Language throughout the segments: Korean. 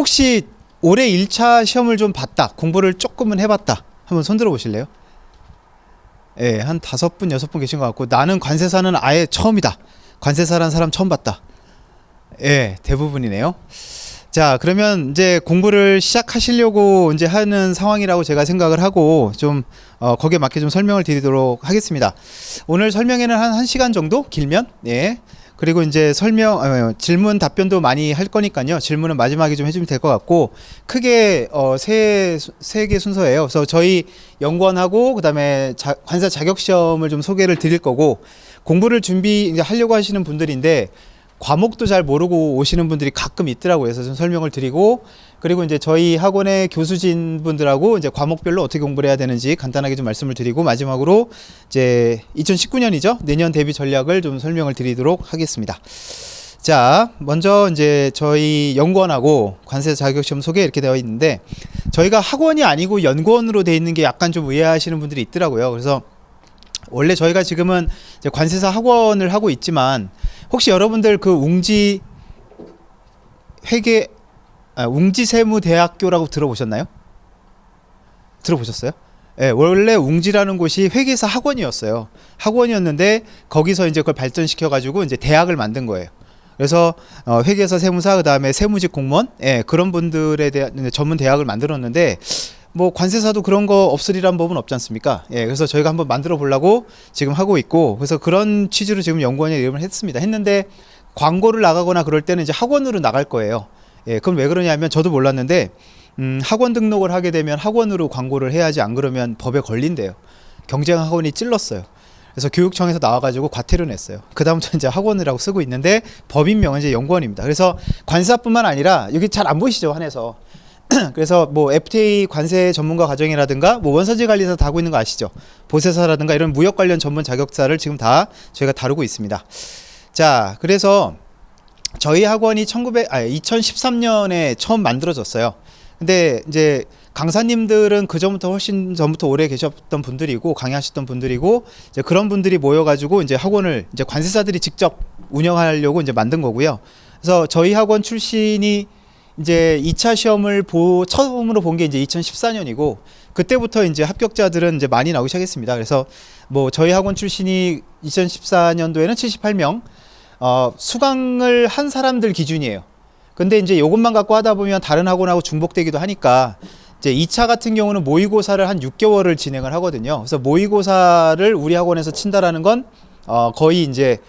혹시 올해 1차 시험을 좀 봤다, 공부를 조금은 해봤다, 한번 손 들어 보실래요? 예, 한 5분, 6분 계신 것 같고, 나는 관세사는 아예 처음이다, 관세사라는 사람 처음 봤다. 예, 대부분이네요. 자, 그러면 이제 공부를 시작하시려고 이제 하는 상황이라고 제가 생각을 하고 좀 거기에 맞게 좀 설명을 드리도록 하겠습니다. 오늘 설명에는 한 1시간 정도 길면, 예. 그리고 이제 질문 답변도 많이 할 거니까요. 질문은 마지막에 좀 해주면 될 것 같고, 크게 세 개 순서예요. 그래서 저희 연구원하고 그다음에 관사 자격 시험을 좀 소개를 드릴 거고, 공부를 이제 하려고 하시는 분들인데 과목도 잘 모르고 오시는 분들이 가끔 있더라고요. 그래서 좀 설명을 드리고, 그리고 이제 저희 학원의 교수진 분들하고 이제 과목별로 어떻게 공부를 해야 되는지 간단하게 좀 말씀을 드리고, 마지막으로 이제 2019년이죠. 내년 대비 전략을 좀 설명을 드리도록 하겠습니다. 자, 먼저 이제 저희 연구원하고 관세 자격시험 소개 이렇게 되어 있는데, 저희가 학원이 아니고 연구원으로 되어 있는 게 약간 좀 의아하시는 분들이 있더라고요. 그래서 원래 저희가 지금은 이제 관세사 학원을 하고 있지만, 혹시 여러분들 그 웅지세무대학교라고 들어보셨나요? 들어보셨어요? 예, 원래 웅지라는 곳이 회계사 학원이었어요. 학원이었는데 거기서 이제 그걸 발전시켜 가지고 이제 대학을 만든 거예요. 그래서 회계사, 세무사, 그다음에 세무직 공무원, 예, 그런 분들에 대한 전문 대학을 만들었는데, 뭐 관세사도 그런 거 없으리란 법은 없지 않습니까? 예, 그래서 저희가 한번 만들어 보려고 지금 하고 있고, 그래서 그런 취지로 지금 연구원에 이름을 했는데 광고를 나가거나 그럴 때는 이제 학원으로 나갈 거예요. 예, 그건 왜 그러냐면 저도 몰랐는데, 학원 등록을 하게 되면 학원으로 광고를 해야지, 안 그러면 법에 걸린대요. 경쟁학원이 찔렀어요. 그래서 교육청에서 나와가지고 과태료 냈어요. 그 다음부터 이제 학원이라고 쓰고 있는데, 법인명은 이제 연구원입니다. 그래서 관세사뿐만 아니라, 여기 잘 안 보이시죠, 한에서. 그래서 뭐 FTA 관세 전문가 과정이라든가, 뭐 원서지 관리사 다 하고 있는 거 아시죠? 보세사라든가 이런 무역 관련 전문 자격사를 지금 다 저희가 다루고 있습니다. 자, 그래서 저희 학원이 2013년에 처음 만들어졌어요. 근데 이제 강사님들은 그 전부터 훨씬 전부터 오래 계셨던 분들이고, 강의하셨던 분들이고, 이제 그런 분들이 모여가지고 이제 학원을 이제 관세사들이 직접 운영하려고 이제 만든 거고요. 그래서 저희 학원 출신이 이제 2차 시험을 처음으로 본 게 이제 2014년이고, 그때부터 이제 합격자들은 이제 많이 나오기 시작했습니다. 그래서 뭐 저희 학원 출신이 2014년도에는 78명, 수강을 한 사람들 기준이에요. 근데 이제 요것만 갖고 하다 보면 다른 학원하고 중복되기도 하니까, 이제 2차 같은 경우는 모의고사를 한 6개월을 진행을 하거든요. 그래서 모의고사를 우리 학원에서 친다라는 건 거의 이제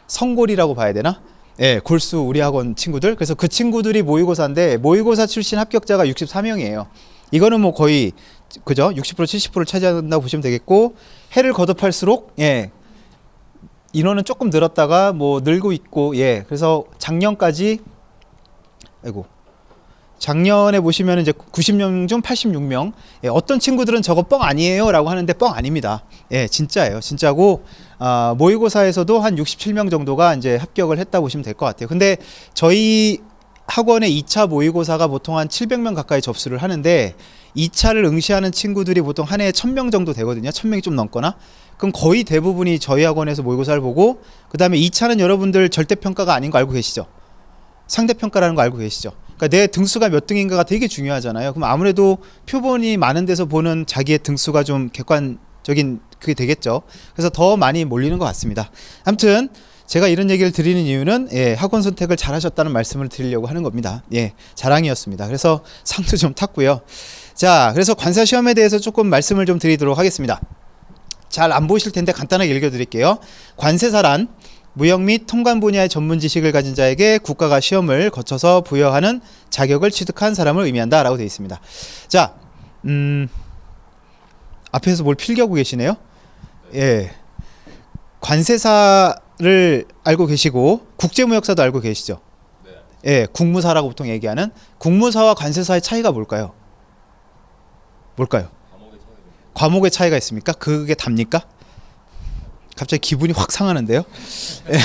성골이라고 봐야 되나? 예, 골수 우리 학원 친구들. 그래서 그 친구들이 모의고사인데, 모의고사 출신 합격자가 64명이에요. 이거는 뭐 거의, 그죠? 60% 70%를 차지한다고 보시면 되겠고, 해를 거듭할수록, 예, 인원은 조금 늘었다가 뭐 늘고 있고, 예, 그래서 작년까지, 작년에 보시면 이제 90명 중 86명. 예, 어떤 친구들은 저거 뻥 아니에요 라고 하는데, 뻥 아닙니다. 예, 진짜예요. 진짜고, 모의고사에서도 한 67명 정도가 이제 합격을 했다고 보시면 될 것 같아요. 근데 저희 학원의 2차 모의고사가 보통 한 700명 가까이 접수를 하는데, 2차를 응시하는 친구들이 보통 한 해에 1000명 정도 되거든요. 1000명이 좀 넘거나. 그럼 거의 대부분이 저희 학원에서 모의고사를 보고, 그 다음에 2차는 여러분들 절대평가가 아닌 거 알고 계시죠? 상대평가라는 거 알고 계시죠? 그러니까 내 등수가 몇 등인가가 되게 중요하잖아요. 그럼 아무래도 표본이 많은 데서 보는 자기의 등수가 좀 객관적인 그게 되겠죠. 그래서 더 많이 몰리는 것 같습니다. 아무튼 제가 이런 얘기를 드리는 이유는, 예, 학원 선택을 잘 하셨다는 말씀을 드리려고 하는 겁니다. 예, 자랑이었습니다. 그래서 상도 좀 탔고요. 자, 그래서 관사 시험에 대해서 조금 말씀을 좀 드리도록 하겠습니다. 잘 안 보이실 텐데 간단하게 읽어드릴게요. 관세사란 무역 및 통관 분야의 전문 지식을 가진 자에게 국가가 시험을 거쳐서 부여하는 자격을 취득한 사람을 의미한다 라고 되어 있습니다. 자, 앞에서 뭘 필기하고 계시네요. 예, 관세사를 알고 계시고 국제무역사도 알고 계시죠. 예, 국무사라고 보통 얘기하는, 국무사와 관세사의 차이가 뭘까요? 과목의 차이가 있습니까? 그게 답니까? 갑자기 기분이 확 상하는데요. 예,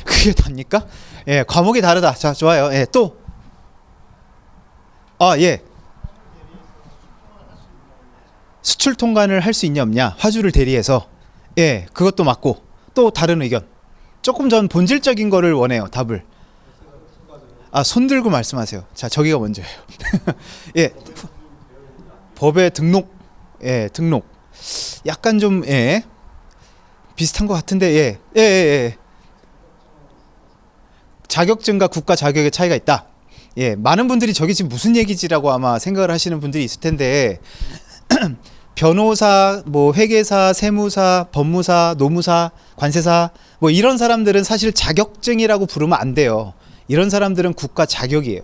그게 답니까? 예, 과목이 다르다. 자, 좋아요. 예, 또. 예. 수출 통관을 할 수 있냐 없냐, 화주를 대리해서. 예, 그것도 맞고. 또 다른 의견. 조금 전 본질적인 거를 원해요, 답을. 아, 손 들고 말씀하세요. 자, 저기가 먼저예요. 예. 법에 등록. 예, 등록. 약간 좀 예. 비슷한 것 같은데 예. 예, 예, 예. 자격증과 국가 자격의 차이가 있다. 예, 많은 분들이 저게 지금 무슨 얘기지라고 아마 생각을 하시는 분들이 있을 텐데 변호사, 뭐 회계사, 세무사, 법무사, 노무사, 관세사 뭐 이런 사람들은 사실 자격증이라고 부르면 안 돼요. 이런 사람들은 국가 자격이에요.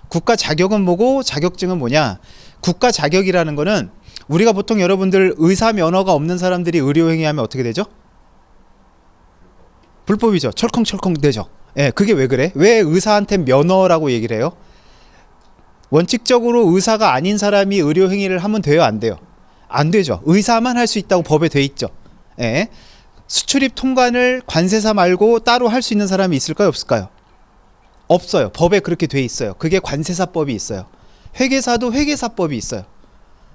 국가 자격은 뭐고 자격증은 뭐냐? 국가 자격이라는 거는 우리가 보통 여러분들 의사 면허가 없는 사람들이 의료 행위하면 어떻게 되죠? 불법이죠. 철컹철컹 되죠. 예, 그게 왜 그래? 왜 의사한테 면허라고 얘기를 해요? 원칙적으로 의사가 아닌 사람이 의료 행위를 하면 돼요, 안 돼요? 안 되죠. 의사만 할 수 있다고 법에 돼 있죠. 예. 수출입 통관을 관세사 말고 따로 할 수 있는 사람이 있을까요, 없을까요? 없어요. 법에 그렇게 돼 있어요. 그게 관세사법이 있어요. 회계사도 회계사법이 있어요.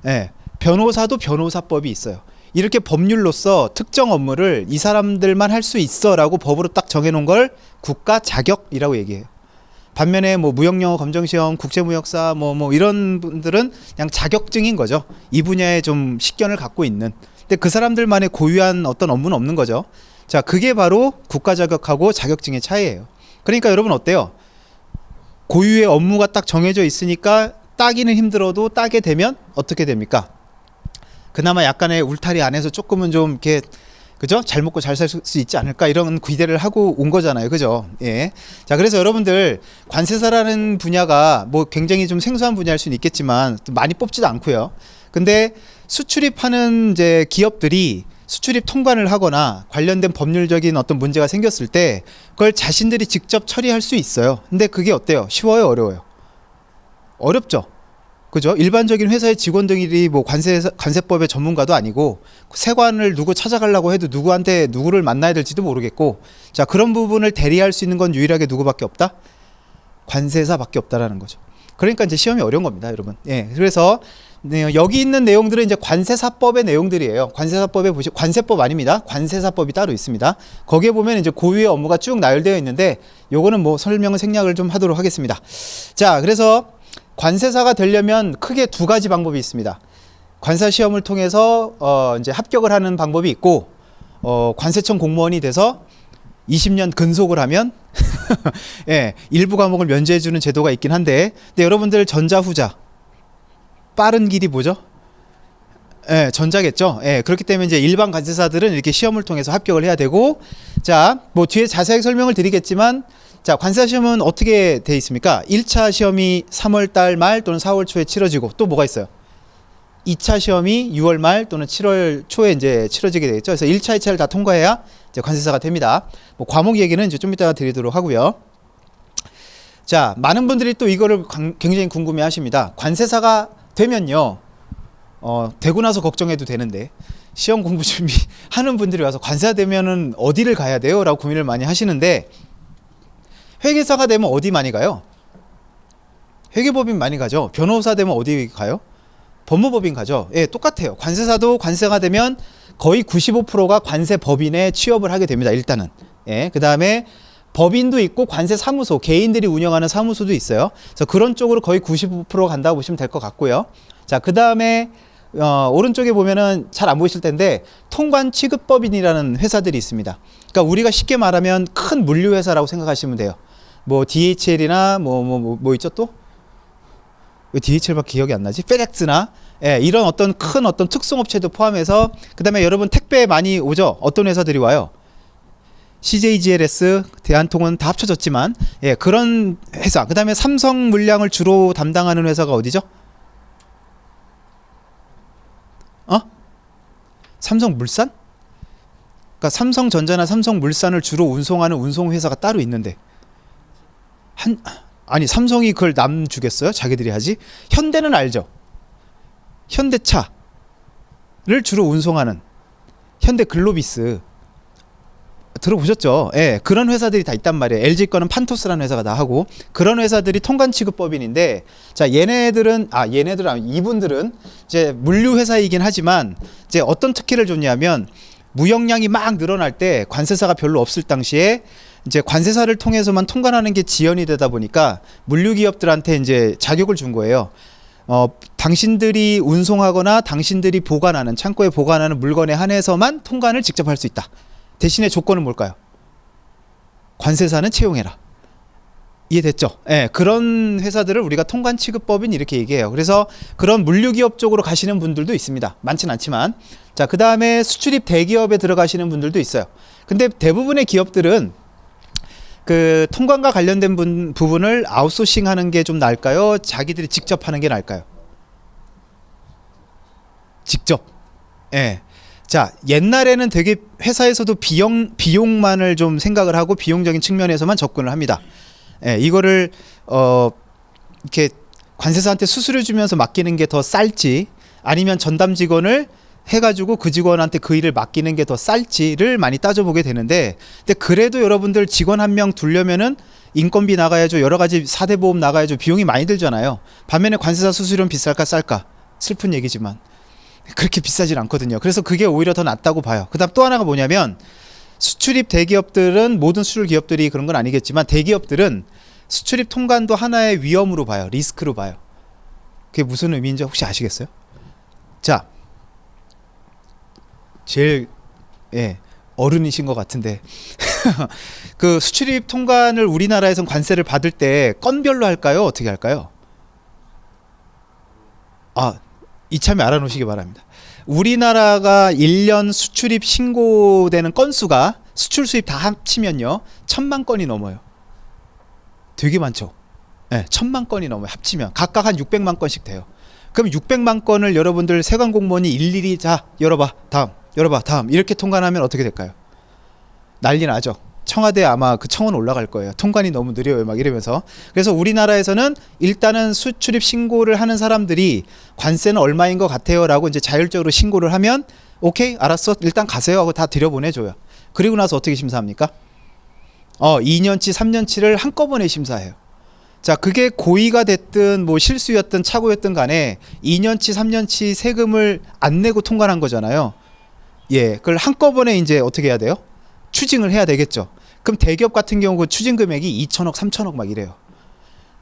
예. 변호사도 변호사법이 있어요. 이렇게 법률로서 특정 업무를 이 사람들만 할 수 있어라고 법으로 딱 정해놓은 걸 국가 자격이라고 얘기해요. 반면에 뭐 무역영어 검정시험, 국제무역사 뭐 이런 분들은 그냥 자격증인 거죠. 이 분야에 좀 식견을 갖고 있는. 근데 그 사람들만의 고유한 어떤 업무는 없는 거죠. 자, 그게 바로 국가 자격하고 자격증의 차이예요. 그러니까 여러분 어때요? 고유의 업무가 딱 정해져 있으니까 따기는 힘들어도 따게 되면 어떻게 됩니까? 그나마 약간의 울타리 안에서 조금은 좀 이렇게 그죠? 잘 먹고 잘 살 수 있지 않을까 이런 기대를 하고 온 거잖아요. 그죠? 예. 자, 그래서 여러분들 관세사라는 분야가 뭐 굉장히 좀 생소한 분야일 수는 있겠지만 많이 뽑지도 않고요. 근데 수출입하는 이제 기업들이 수출입 통관을 하거나 관련된 법률적인 어떤 문제가 생겼을 때 그걸 자신들이 직접 처리할 수 있어요. 근데 그게 어때요? 쉬워요, 어려워요? 어렵죠. 그죠? 일반적인 회사의 직원들이 뭐 관세법의 전문가도 아니고 세관을 누구 찾아가려고 해도 누구한테 누구를 만나야 될지도 모르겠고 자, 그런 부분을 대리할 수 있는 건 유일하게 누구밖에 없다? 관세사밖에 없다라는 거죠. 그러니까 이제 시험이 어려운 겁니다, 여러분. 예. 그래서 네, 여기 있는 내용들은 이제 관세사법의 내용들이에요. 관세사법에 보시 관세법 아닙니다. 관세사법이 따로 있습니다. 거기에 보면 이제 고유의 업무가 쭉 나열되어 있는데 요거는 뭐 설명을 생략을 좀 하도록 하겠습니다. 자, 그래서 관세사가 되려면 크게 두 가지 방법이 있습니다. 관사 시험을 통해서 이제 합격을 하는 방법이 있고 관세청 공무원이 돼서 20년 근속을 하면 예, 일부 과목을 면제해 주는 제도가 있긴 한데 근데 여러분들 전자 후자 빠른 길이 뭐죠? 예, 전자겠죠. 예, 그렇기 때문에 이제 일반 관세사들은 이렇게 시험을 통해서 합격을 해야 되고 자, 뭐 뒤에 자세하게 설명을 드리겠지만 자, 관세사 시험은 어떻게 돼 있습니까? 1차 시험이 3월 달 말 또는 4월 초에 치러지고 또 뭐가 있어요? 2차 시험이 6월 말 또는 7월 초에 이제 치러지게 되겠죠. 그래서 1차, 2차를 다 통과해야 이제 관세사가 됩니다. 뭐 과목 얘기는 이제 좀 이따가 드리도록 하고요. 자, 많은 분들이 또 이거를 굉장히 궁금해 하십니다. 관세사가 되면요. 되고 나서 걱정해도 되는데 시험 공부 준비하는 분들이 와서 관세사 되면은 어디를 가야 돼요? 라고 고민을 많이 하시는데 회계사가 되면 어디 많이 가요? 회계법인 많이 가죠. 변호사 되면 어디 가요? 법무법인 가죠. 예, 똑같아요. 관세사도 관세가 되면 거의 95%가 관세법인에 취업을 하게 됩니다. 일단은. 예, 그 다음에 법인도 있고 관세사무소, 개인들이 운영하는 사무소도 있어요. 그래서 그런 쪽으로 거의 95% 간다고 보시면 될 것 같고요. 자, 그 다음에 오른쪽에 보면은 잘 안 보이실 텐데 통관취급법인이라는 회사들이 있습니다. 그러니까 우리가 쉽게 말하면 큰 물류회사라고 생각하시면 돼요. 뭐 DHL이나 뭐 있죠 또? 왜 DHL밖에 기억이 안 나지? 페덱스나 예, 이런 어떤 큰 어떤 특송업체도 포함해서 그다음에 여러분 택배 많이 오죠? 어떤 회사들이 와요? CJGLS, 대한통운 다 합쳐졌지만 예, 그런 회사. 그다음에 삼성 물량을 주로 담당하는 회사가 어디죠? 삼성물산? 그러니까 삼성전자나 삼성물산을 주로 운송하는 운송회사가 따로 있는데 아니 삼성이 그걸 남 주겠어요? 자기들이 하지? 현대는 알죠? 현대차를 주로 운송하는 현대글로비스 들어보셨죠? 예, 그런 회사들이 다 있단 말이에요. LG 거는 판토스라는 회사가 다 하고 그런 회사들이 통관취급법인인데 자, 이분들은 이제 물류회사이긴 하지만 이제 어떤 특혜를 줬냐면 무역량이 막 늘어날 때 관세사가 별로 없을 당시에 이제 관세사를 통해서만 통관하는 게 지연이 되다 보니까 물류기업들한테 이제 자격을 준 거예요. 당신들이 운송하거나 당신들이 보관하는 창고에 보관하는 물건에 한해서만 통관을 직접 할 수 있다. 대신에 조건은 뭘까요? 관세사는 채용해라. 이해됐죠? 예, 그런 회사들을 우리가 통관 취급법인 이렇게 얘기해요. 그래서 그런 물류기업 쪽으로 가시는 분들도 있습니다. 많진 않지만. 자, 그 다음에 수출입 대기업에 들어가시는 분들도 있어요. 근데 대부분의 기업들은 그 통관과 관련된 부분을 아웃소싱 하는 게 좀 나을까요? 자기들이 직접 하는 게 나을까요? 직접. 예. 자, 옛날에는 되게 회사에서도 비용만을 좀 생각을 하고 비용적인 측면에서만 접근을 합니다. 예, 이거를 이렇게 관세사한테 수수료 주면서 맡기는 게 더 쌀지, 아니면 전담 직원을 해가지고 그 직원한테 그 일을 맡기는 게 더 쌀지를 많이 따져보게 되는데, 근데 그래도 여러분들 직원 한 명 두려면은 인건비 나가야죠, 여러 가지 4대 보험 나가야죠, 비용이 많이 들잖아요. 반면에 관세사 수수료는 비쌀까 쌀까? 슬픈 얘기지만 그렇게 비싸진 않거든요. 그래서 그게 오히려 더 낫다고 봐요. 그 다음 또 하나가 뭐냐면, 수출입 대기업들은, 모든 수출 기업들이 그런 건 아니겠지만 대기업들은 수출입 통관도 하나의 위험으로 봐요. 리스크로 봐요. 그게 무슨 의미인지 혹시 아시겠어요? 자, 제일 어른이신 것 같은데 그 수출입 통관을 우리나라에선 관세를 받을 때 건별로 할까요? 어떻게 할까요? 이참에 알아놓으시기 바랍니다. 우리나라가 1년 수출입 신고되는 건수가 수출 수입 다 합치면요 1000만 건이 넘어요. 되게 많죠. 1000만 건이 넘어요. 합치면 각각 한 600만 건씩 돼요. 그럼 600만 건을 여러분들 세관 공무원이 일일이 자 열어봐 다음, 열어봐 다음 이렇게 통관하면 어떻게 될까요? 난리 나죠. 청와대 아마 그 청원 올라갈 거예요. 통관이 너무 느려요 막 이러면서. 그래서 우리나라에서는 일단은 수출입 신고를 하는 사람들이 관세는 얼마인 것 같아요 라고 이제 자율적으로 신고를 하면 오케이 알았어 일단 가세요 하고 다 들여보내줘요. 그리고 나서 어떻게 심사합니까? 2년치 3년치를 한꺼번에 심사해요. 자, 그게 고의가 됐든 뭐 실수였든 착오였든 간에 2년치 3년치 세금을 안 내고 통관한 거잖아요. 예, 그걸 한꺼번에 이제 어떻게 해야 돼요? 추징을 해야 되겠죠. 그럼 대기업 같은 경우 그 추징 금액이 2천억 3천억 막 이래요.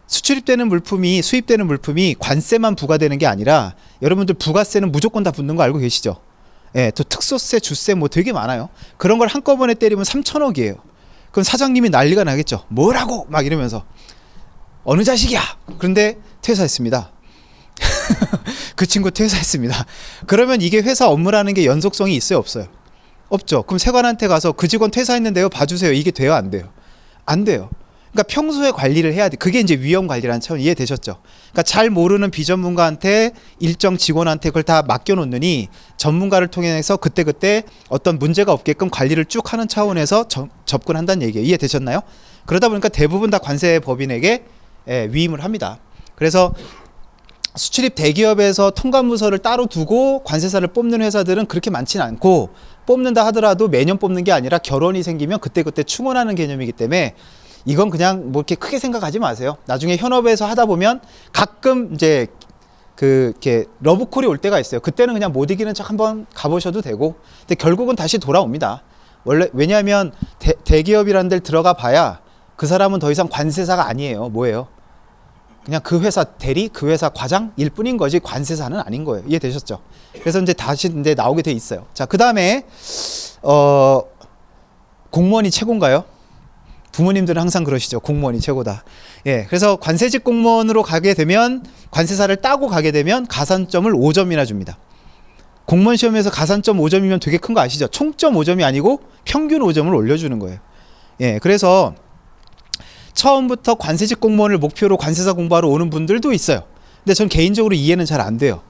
수출입되는 물품이, 수입되는 물품이 관세만 부과되는 게 아니라 여러분들 부가세는 무조건 다 붙는 거 알고 계시죠? 예, 또 특소세, 주세 뭐 되게 많아요. 그런 걸 한꺼번에 때리면 3천억이에요. 그럼 사장님이 난리가 나겠죠. 뭐라고 막 이러면서 어느 자식이야. 그런데 퇴사했습니다. 그 친구 퇴사했습니다. 그러면 이게 회사 업무라는 게 연속성이 있어요 없어요? 없죠. 그럼 세관한테 가서 그 직원 퇴사했는데요 봐주세요. 이게 돼요 안 돼요? 안 돼요. 그러니까 평소에 관리를 해야 돼. 그게 이제 위험 관리라는 차원. 이해되셨죠? 그러니까 잘 모르는 비전문가한테 일정 직원한테 그걸 다 맡겨놓느니 전문가를 통해서 그때그때 어떤 문제가 없게끔 관리를 쭉 하는 차원에서 접근한다는 얘기예요. 이해되셨나요? 그러다 보니까 대부분 다 관세 법인에게 위임을 합니다. 그래서 수출입 대기업에서 통관부서를 따로 두고 관세사를 뽑는 회사들은 그렇게 많지는 않고, 뽑는다 하더라도 매년 뽑는 게 아니라 결혼이 생기면 그때그때 충원하는 개념이기 때문에 이건 그냥 뭐 이렇게 크게 생각하지 마세요. 나중에 현업에서 하다 보면 가끔 이제 이렇게 러브콜이 올 때가 있어요. 그때는 그냥 못 이기는 척 한번 가보셔도 되고, 근데 결국은 다시 돌아옵니다. 원래 왜냐하면 대기업이라는 데를 들어가 봐야 그 사람은 더 이상 관세사가 아니에요. 뭐예요? 그냥 그 회사 대리, 그 회사 과장일 뿐인 거지 관세사는 아닌 거예요. 이해되셨죠? 그래서 이제 다시 이제 나오게 돼 있어요. 자, 그 다음에 공무원이 최고인가요? 부모님들은 항상 그러시죠. 공무원이 최고다. 예, 그래서 관세직 공무원으로 가게 되면, 관세사를 따고 가게 되면 가산점을 5점이나 줍니다. 공무원 시험에서 가산점 5점이면 되게 큰 거 아시죠? 총점 5점이 아니고 평균 5점을 올려주는 거예요. 예, 그래서 처음부터 관세직 공무원을 목표로 관세사 공부하러 오는 분들도 있어요. 근데 전 개인적으로 이해는 잘 안 돼요.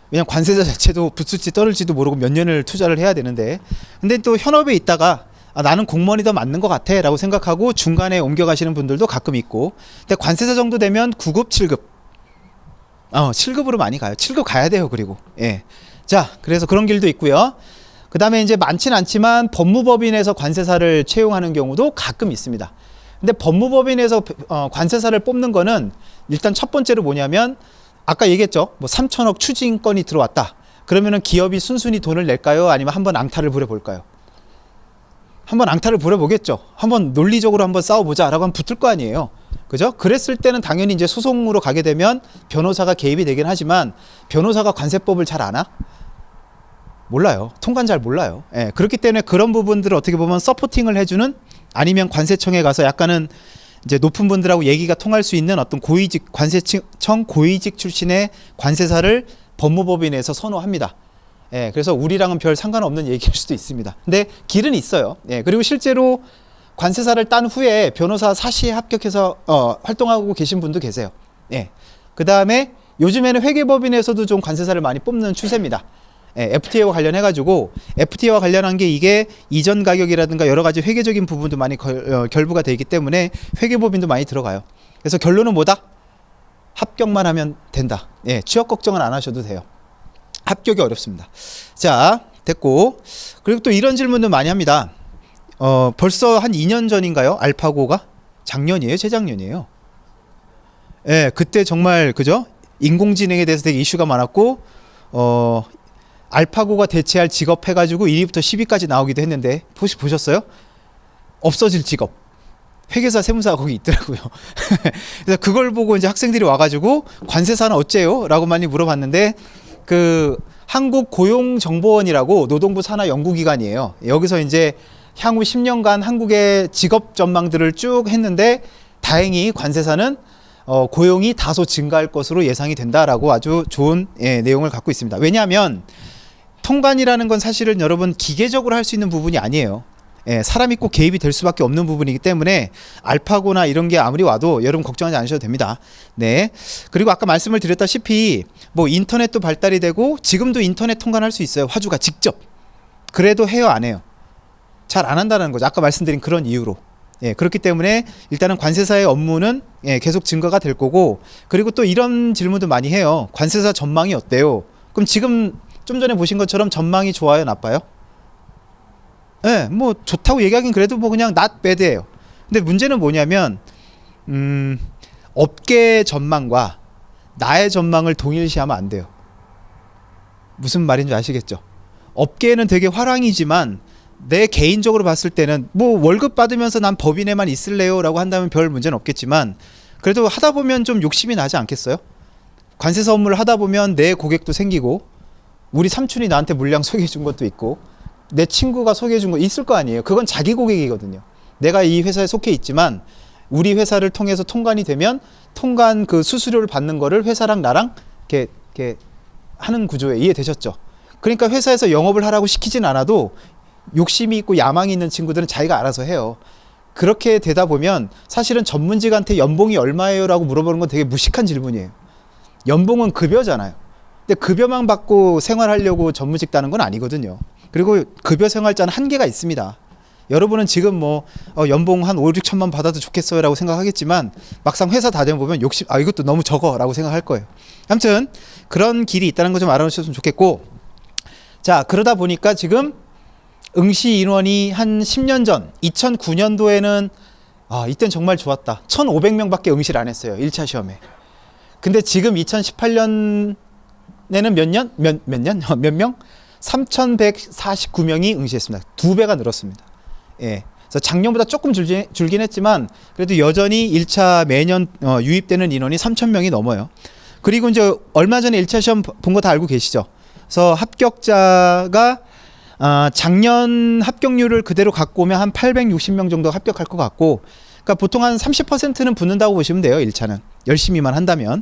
왜냐면 관세사 자체도 붙을지 떨을지도 모르고 몇 년을 투자를 해야 되는데, 근데 또 현업에 있다가 나는 공무원이 더 맞는 것 같아 라고 생각하고 중간에 옮겨가시는 분들도 가끔 있고, 근데 관세사 정도 되면 9급, 7급 7급으로 많이 가요. 7급 가야 돼요. 그리고 자, 그래서 그런 길도 있고요. 그 다음에 이제 많진 않지만 법무법인에서 관세사를 채용하는 경우도 가끔 있습니다. 근데 법무법인에서 관세사를 뽑는 거는 일단 첫 번째로 뭐냐면, 아까 얘기했죠. 뭐 3천억 추징건이 들어왔다. 그러면은 기업이 순순히 돈을 낼까요? 아니면 한번 앙탈을 부려볼까요? 한번 앙탈을 부려보겠죠. 한번 논리적으로 한번 싸워보자라고 하면 붙을 거 아니에요. 그죠? 그랬을 때는 당연히 이제 소송으로 가게 되면 변호사가 개입이 되긴 하지만 변호사가 관세법을 잘 아나? 몰라요. 통관 잘 몰라요. 예, 그렇기 때문에 그런 부분들을 어떻게 보면 서포팅을 해주는 아니면 관세청에 가서 약간은 이제 높은 분들하고 얘기가 통할 수 있는 어떤 고위직 관세청 고위직 출신의 관세사를 법무법인에서 선호합니다. 예, 그래서 우리랑은 별 상관없는 얘기일 수도 있습니다. 근데 길은 있어요. 예, 그리고 실제로 관세사를 딴 후에 변호사 사시에 합격해서 활동하고 계신 분도 계세요. 예, 그 다음에 요즘에는 회계법인에서도 좀 관세사를 많이 뽑는 추세입니다. 예, FTA와 관련해가지고 FTA와 관련한 게 이게 이전 가격이라든가 여러 가지 회계적인 부분도 많이 결부가 되기 때문에 회계법인도 많이 들어가요. 그래서 결론은 뭐다? 합격만 하면 된다. 예, 취업 걱정은 안 하셔도 돼요. 합격이 어렵습니다. 자, 됐고. 그리고 또 이런 질문도 많이 합니다. 벌써 한 2년 전인가요? 알파고가? 작년이에요? 재작년이에요? 예, 그때 정말, 그죠? 인공지능에 대해서 되게 이슈가 많았고, 알파고가 대체할 직업 해가지고 1위부터 10위까지 나오기도 했는데, 혹시 보셨어요? 없어질 직업. 회계사, 세무사가 거기 있더라고요. 그래서 그걸 보고 이제 학생들이 와가지고, 관세사는 어째요? 라고 많이 물어봤는데, 그 한국고용정보원이라고 노동부 산하 연구기관이에요. 여기서 이제 향후 10년간 한국의 직업 전망들을 쭉 했는데 다행히 관세사는 고용이 다소 증가할 것으로 예상이 된다라고 아주 좋은 내용을 갖고 있습니다. 왜냐하면 통관이라는 건 사실은 여러분 기계적으로 할 수 있는 부분이 아니에요. 사람이 꼭 개입이 될 수밖에 없는 부분이기 때문에 알파고나 이런 게 아무리 와도 여러분 걱정하지 않으셔도 됩니다. 네. 그리고 아까 말씀을 드렸다시피 뭐 인터넷도 발달이 되고 지금도 인터넷 통관할 수 있어요. 화주가 직접. 그래도 해요, 안 해요? 잘 안 한다는 거죠. 아까 말씀드린 그런 이유로. 그렇기 때문에 일단은 관세사의 업무는 계속 증가가 될 거고, 그리고 또 이런 질문도 많이 해요. 관세사 전망이 어때요? 그럼 지금 좀 전에 보신 것처럼 전망이 좋아요, 나빠요? 네, 뭐 좋다고 얘기하긴 그래도 뭐 그냥 not bad예요. 근데 문제는 뭐냐면 업계 전망과 나의 전망을 동일시하면 안 돼요. 무슨 말인지 아시겠죠? 업계는 되게 화랑이지만 내 개인적으로 봤을 때는 뭐 월급 받으면서 난 법인에만 있을래요 라고 한다면 별 문제는 없겠지만 그래도 하다 보면 좀 욕심이 나지 않겠어요? 관세사 업무를 하다 보면 내 고객도 생기고 우리 삼촌이 나한테 물량 소개해 준 것도 있고 내 친구가 소개해 준 거 있을 거 아니에요. 그건 자기 고객이거든요. 내가 이 회사에 속해 있지만 우리 회사를 통해서 통관이 되면 통관 그 수수료를 받는 거를 회사랑 나랑 이렇게 하는 구조에 이해되셨죠? 그러니까 회사에서 영업을 하라고 시키진 않아도 욕심이 있고 야망이 있는 친구들은 자기가 알아서 해요. 그렇게 되다 보면 사실은 전문직한테 연봉이 얼마예요? 라고 물어보는 건 되게 무식한 질문이에요. 연봉은 급여잖아요. 근데 급여만 받고 생활하려고 전문직 따는 건 아니거든요. 그리고 급여 생활자는 한계가 있습니다. 여러분은 지금 뭐 연봉 한 5, 6천만 받아도 좋겠어요 라고 생각하겠지만 막상 회사 다녀보면 욕심 이것도 너무 적어 라고 생각할 거예요. 아무튼 그런 길이 있다는 거 좀 알아놓으셨으면 좋겠고, 자, 그러다 보니까 지금 응시 인원이 한 10년 전 2009년도에는 이땐 정말 좋았다. 1,500명 밖에 응시를 안 했어요. 1차 시험에. 근데 지금 2018년에는 몇 명? 3,149명이 응시했습니다. 2배가 늘었습니다. 그래서 작년보다 조금 줄긴 했지만 그래도 여전히 1차 매년 유입되는 인원이 3,000명이 넘어요. 그리고 이제 얼마 전에 1차 시험 본 거 다 알고 계시죠? 그래서 합격자가 작년 합격률을 그대로 갖고 오면 한 860명 정도 합격할 것 같고, 그러니까 보통 한 30%는 붙는다고 보시면 돼요. 1차는 열심히만 한다면.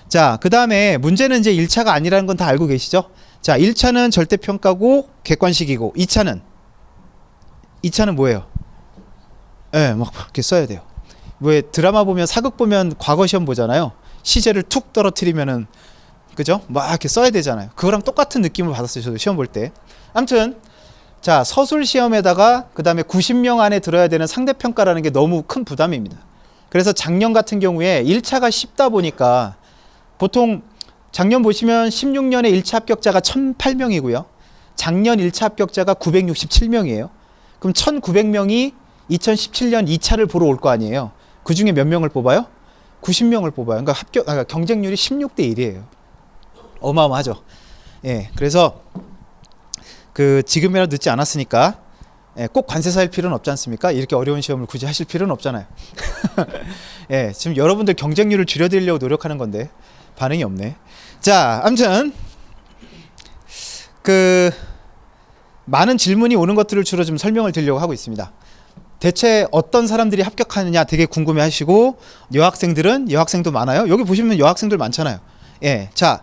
자, 그 다음에 문제는 이제 1차가 아니라는 건 다 알고 계시죠? 자, 1차는 절대평가고 객관식이고 2차는 뭐예요? 막 그렇게 써야 돼요. 왜 드라마 보면 사극 보면 과거 시험 보잖아요. 시제를 툭 떨어뜨리면은 그죠? 막 이렇게 써야 되잖아요. 그거랑 똑같은 느낌을 받았어요. 저도 시험 볼 때. 아무튼 자, 서술 시험에다가 그 다음에 90명 안에 들어야 되는 상대평가라는 게 너무 큰 부담입니다. 그래서 작년 같은 경우에 1차가 쉽다 보니까 보통 작년 보시면 16년에 1차 합격자가 1,008명이고요. 작년 1차 합격자가 967명이에요. 그럼 1,900명이 2017년 2차를 보러 올 거 아니에요. 그 중에 몇 명을 뽑아요? 90명을 뽑아요. 그러니까 경쟁률이 16대 1이에요. 어마어마하죠. 그래서 그 지금이라도 늦지 않았으니까 예, 꼭 관세사일 필요는 없지 않습니까? 이렇게 어려운 시험을 굳이 하실 필요는 없잖아요. 예, 지금 여러분들 경쟁률을 줄여드리려고 노력하는 건데 반응이 없네. 자, 아무튼 많은 질문이 오는 것들을 주로 좀 설명을 드리려고 하고 있습니다. 대체 어떤 사람들이 합격하느냐 되게 궁금해 하시고, 여학생도 많아요. 여기 보시면 여학생들 많잖아요. 예, 자,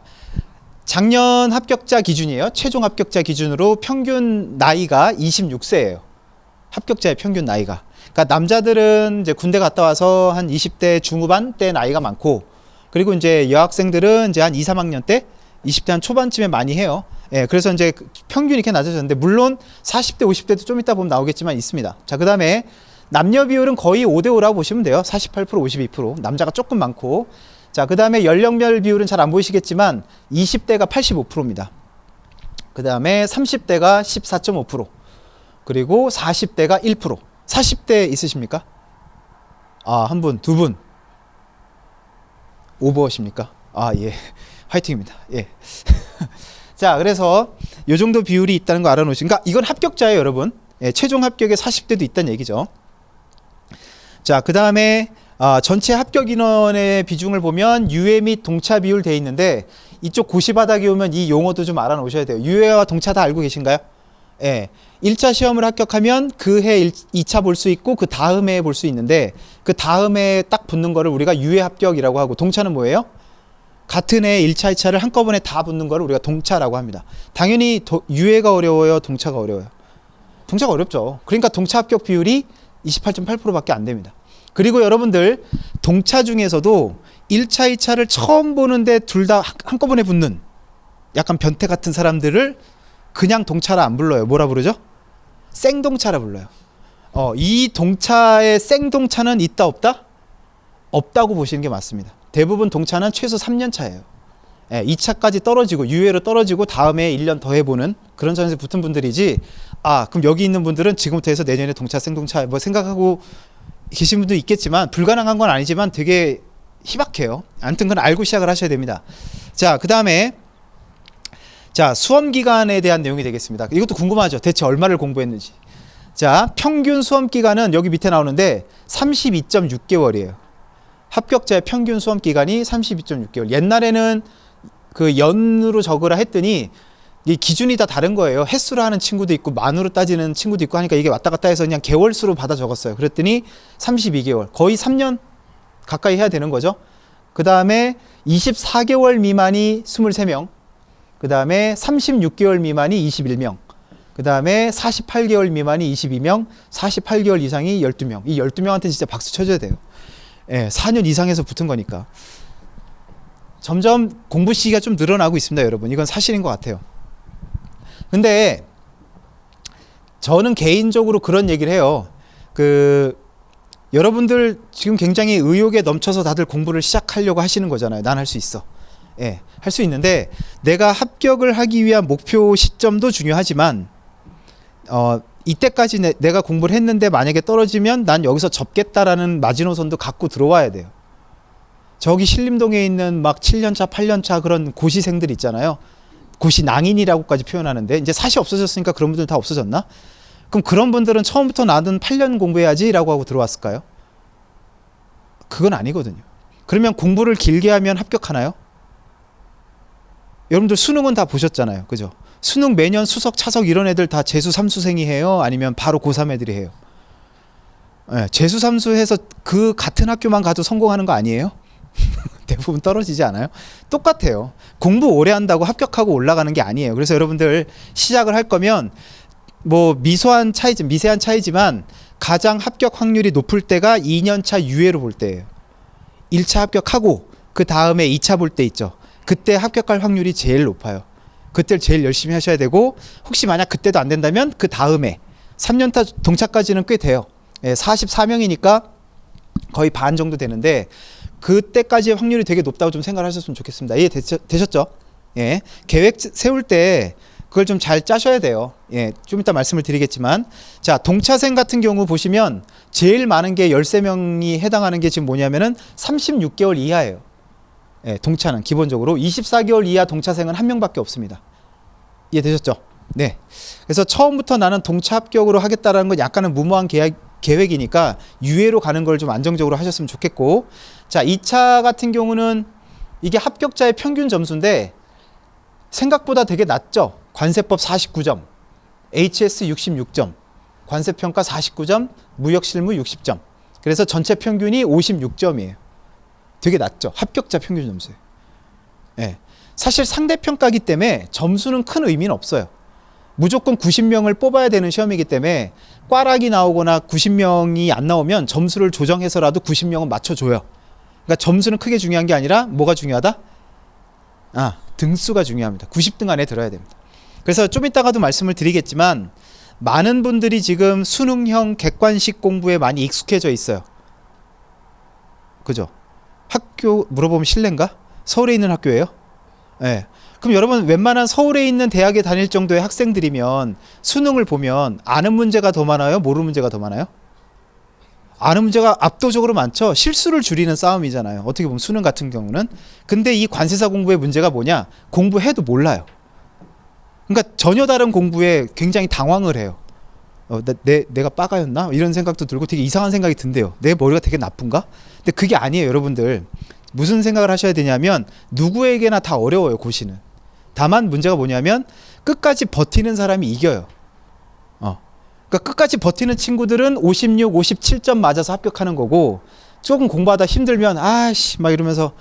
작년 합격자 기준이에요. 최종 합격자 기준으로 평균 나이가 26세예요. 합격자의 평균 나이가. 그러니까 남자들은 이제 군대 갔다 와서 한 20대 중후반 때 나이가 많고, 그리고 이제 여학생들은 이제 한 2, 3학년 때 20대 한 초반쯤에 많이 해요. 예, 그래서 이제 평균이 이렇게 낮아졌는데, 물론 40대, 50대도 좀 이따 보면 나오겠지만 있습니다. 자, 그 다음에 남녀 비율은 거의 5대5라고 보시면 돼요. 48%, 52%. 남자가 조금 많고. 자, 그 다음에 연령별 비율은 잘 안 보이시겠지만 20대가 85%입니다. 그 다음에 30대가 14.5%. 그리고 40대가 1%. 40대 있으십니까? 아, 한 분, 두 분. 오버십니까? 아, 예. 화이팅입니다. 예. 자, 그래서 요 정도 비율이 있다는 거 알아놓으시니까, 이건 합격자예요, 여러분. 예, 최종 합격에 40대도 있다는 얘기죠. 자, 그 다음에 전체 합격 인원의 비중을 보면 유예 및 동차 비율 돼 있는데, 이쪽 고시바닥에 오면 이 용어도 좀 알아놓으셔야 돼요. 유예와 동차 다 알고 계신가요? 예. 1차 시험을 합격하면 그 해 2차 볼 수 있고 그 다음 해에 볼 수 있는데, 그 다음 해에 딱 붙는 거를 우리가 유예 합격이라고 하고, 동차는 뭐예요? 같은 해 1차, 2차를 한꺼번에 다 붙는 거를 우리가 동차라고 합니다. 당연히 유예가 어려워요? 동차가 어려워요? 동차가 어렵죠. 그러니까 동차 합격 비율이 28.8%밖에 안 됩니다. 그리고 여러분들, 동차 중에서도 1차, 2차를 처음 보는데 둘 다 한꺼번에 붙는 약간 변태 같은 사람들을 그냥 동차라 안 불러요. 뭐라 부르죠? 생동차라 불러요. 이 동차의 생동차는 있다 없다? 없다고 보시는 게 맞습니다. 대부분 동차는 최소 3년 차예요. 예, 2차까지 떨어지고 유예로 떨어지고 다음에 1년 더 해보는 그런 전에서 붙은 분들이지, 그럼 여기 있는 분들은 지금부터 해서 내년에 동차 생동차 뭐 생각하고 계신 분도 있겠지만, 불가능한 건 아니지만 되게 희박해요. 아무튼 그건 알고 시작을 하셔야 됩니다. 자, 그 다음에 자, 수험 기간에 대한 내용이 되겠습니다. 이것도 궁금하죠. 대체 얼마를 공부했는지. 자, 평균 수험 기간은 여기 밑에 나오는데 32.6개월이에요. 합격자의 평균 수험 기간이 32.6개월. 옛날에는 그 연으로 적으라 했더니 이 기준이 다 다른 거예요. 횟수로 하는 친구도 있고 만으로 따지는 친구도 있고 하니까 이게 왔다 갔다 해서 그냥 개월수로 받아 적었어요. 그랬더니 32개월. 거의 3년 가까이 해야 되는 거죠. 그 다음에 24개월 미만이 23명. 그 다음에 36개월 미만이 21명. 그 다음에 48개월 미만이 22명. 48개월 이상이 12명. 이 12명한테 진짜 박수 쳐줘야 돼요. 예, 4년 이상에서 붙은 거니까. 점점 공부 시기가 좀 늘어나고 있습니다, 여러분. 이건 사실인 것 같아요. 근데 저는 개인적으로 그런 얘기를 해요. 여러분들 지금 굉장히 의욕에 넘쳐서 다들 공부를 시작하려고 하시는 거잖아요. 난 할 수 있어. 예, 할 수 있는데, 내가 합격을 하기 위한 목표 시점도 중요하지만, 이때까지 내가 공부를 했는데 만약에 떨어지면 난 여기서 접겠다라는 마지노선도 갖고 들어와야 돼요. 저기 신림동에 있는 막 7년차, 8년차 그런 고시생들 있잖아요. 고시 낭인이라고까지 표현하는데, 이제 사시 없어졌으니까 그런 분들 다 없어졌나? 그럼 그런 분들은 처음부터 나는 8년 공부해야지 라고 하고 들어왔을까요? 그건 아니거든요. 그러면 공부를 길게 하면 합격하나요? 여러분들 수능은 다 보셨잖아요. 그죠? 수능 매년 수석, 차석 이런 애들 다 재수, 삼수생이 해요? 아니면 바로 고3 애들이 해요? 네, 재수, 삼수 해서 그 같은 학교만 가도 성공하는 거 아니에요? 대부분 떨어지지 않아요? 똑같아요. 공부 오래 한다고 합격하고 올라가는 게 아니에요. 그래서 여러분들 시작을 할 거면 뭐 미세한 차이지만 가장 합격 확률이 높을 때가 2년차 유예로 볼 때예요. 1차 합격하고 그 다음에 2차 볼 때 있죠. 그때 합격할 확률이 제일 높아요. 그때를 제일 열심히 하셔야 되고, 혹시 만약 그때도 안 된다면 그 다음에 3년차 동차까지는 꽤 돼요. 44명이니까 거의 반 정도 되는데, 그때까지의 확률이 되게 높다고 좀 생각을 하셨으면 좋겠습니다. 이해 되셨죠? 예. 계획 세울 때 그걸 좀 잘 짜셔야 돼요. 예. 좀 이따 말씀을 드리겠지만, 자, 동차생 같은 경우 보시면 제일 많은 게 13명이 해당하는 게 지금 뭐냐면은 36개월 이하예요. 예, 동차는 기본적으로 24개월 이하 동차생은 한 명밖에 없습니다. 이해되셨죠? 네. 그래서 처음부터 나는 동차 합격으로 하겠다라는 건 약간은 무모한 계획이니까 유예로 가는 걸 좀 안정적으로 하셨으면 좋겠고, 자, 2차 같은 경우는 이게 합격자의 평균 점수인데 생각보다 되게 낮죠. 관세법 49점, HS 66점, 관세평가 49점, 무역실무 60점. 그래서 전체 평균이 56점이에요. 되게 낮죠. 합격자 평균 점수예요. 네. 사실 상대평가기 때문에 점수는 큰 의미는 없어요. 무조건 90명을 뽑아야 되는 시험이기 때문에 꽈락이 나오거나 90명이 안 나오면 점수를 조정해서라도 90명은 맞춰줘요. 그러니까 점수는 크게 중요한 게 아니라 뭐가 중요하다? 등수가 중요합니다. 90등 안에 들어야 됩니다. 그래서 좀 이따가도 말씀을 드리겠지만 많은 분들이 지금 수능형 객관식 공부에 많이 익숙해져 있어요. 그죠? 학교 물어보면 실례인가? 서울에 있는 학교예요? 네. 그럼 여러분 웬만한 서울에 있는 대학에 다닐 정도의 학생들이면 수능을 보면 아는 문제가 더 많아요? 모르는 문제가 더 많아요? 아는 문제가 압도적으로 많죠. 실수를 줄이는 싸움이잖아요. 어떻게 보면 수능 같은 경우는. 근데 이 관세사 공부의 문제가 뭐냐? 공부해도 몰라요. 그러니까 전혀 다른 공부에 굉장히 당황을 해요. 내가 빠가였나? 이런 생각도 들고 되게 이상한 생각이 든대요. 내 머리가 되게 나쁜가? 근데 그게 아니에요, 여러분들. 무슨 생각을 하셔야 되냐면 누구에게나 다 어려워요, 고시는. 다만 문제가 뭐냐면 끝까지 버티는 사람이 이겨요. 그러니까 끝까지 버티는 친구들은 56, 57점 맞아서 합격하는 거고, 조금 공부하다 힘들면 아씨 막 이러면서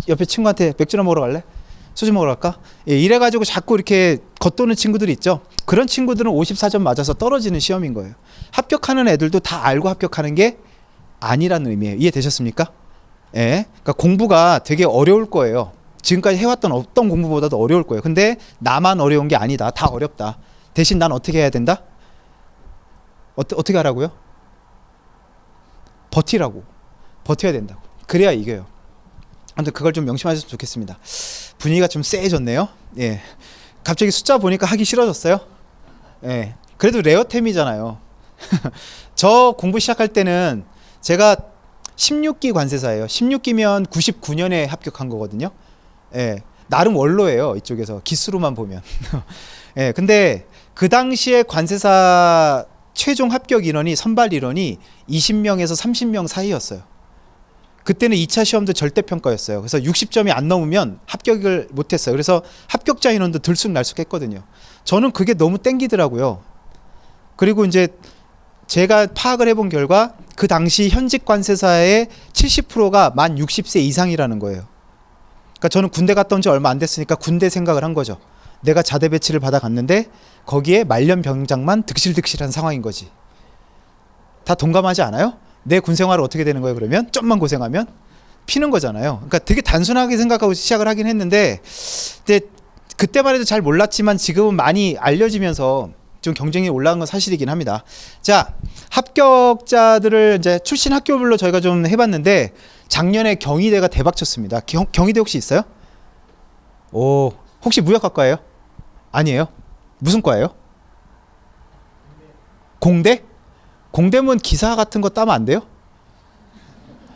옆에 친구한테 맥주나 먹으러 갈래? 소주 먹으러 갈까? 예, 이래가지고 자꾸 이렇게 겉도는 친구들이 있죠. 그런 친구들은 54점 맞아서 떨어지는 시험인 거예요. 합격하는 애들도 다 알고 합격하는 게 아니라는 의미예요. 이해되셨습니까? 예, 그러니까 공부가 되게 어려울 거예요. 지금까지 해왔던 어떤 공부보다도 어려울 거예요. 근데 나만 어려운 게 아니다. 다 어렵다. 대신 난 어떻게 해야 된다? 어떻게 하라고요? 버티라고. 버텨야 된다고. 그래야 이겨요. 아무튼 그걸 좀 명심하셨으면 좋겠습니다. 분위기가 좀 쎄해졌네요. 예. 갑자기 숫자 보니까 하기 싫어졌어요. 예. 그래도 레어템이잖아요. 저 공부 시작할 때는 제가 16기 관세사예요. 16기면 99년에 합격한 거거든요. 예. 나름 원로예요. 이쪽에서 기수로만 보면. 예. 근데 그 당시에 관세사 최종 합격 인원이 선발 인원이 20명에서 30명 사이였어요. 그때는 2차 시험도 절대평가였어요. 그래서 60점이 안 넘으면 합격을 못했어요. 그래서 합격자 인원도 들쑥날쑥했거든요. 저는 그게 너무 땡기더라고요. 그리고 이제 제가 파악을 해본 결과 그 당시 현직 관세사의 70%가 만 60세 이상이라는 거예요. 그러니까 저는 군대 갔다 온 지 얼마 안 됐으니까 군대 생각을 한 거죠. 내가 자대 배치를 받아갔는데 거기에 말년 병장만 득실득실한 상황인 거지. 다 동감하지 않아요? 내 군생활은 어떻게 되는 거예요? 그러면 좀만 고생하면 피는 거잖아요. 그러니까 되게 단순하게 생각하고 시작을 하긴 했는데, 근데 그때만 해도 잘 몰랐지만 지금은 많이 알려지면서 좀 경쟁이 올라간 건 사실이긴 합니다. 자, 합격자들을 이제 출신 학교별로 저희가 좀 해봤는데 작년에 경희대가 대박 쳤습니다. 경희대 혹시 있어요? 오, 혹시 무역학과예요? 아니에요? 무슨 과예요? 공대? 공대면 기사 같은 거 따면 안 돼요?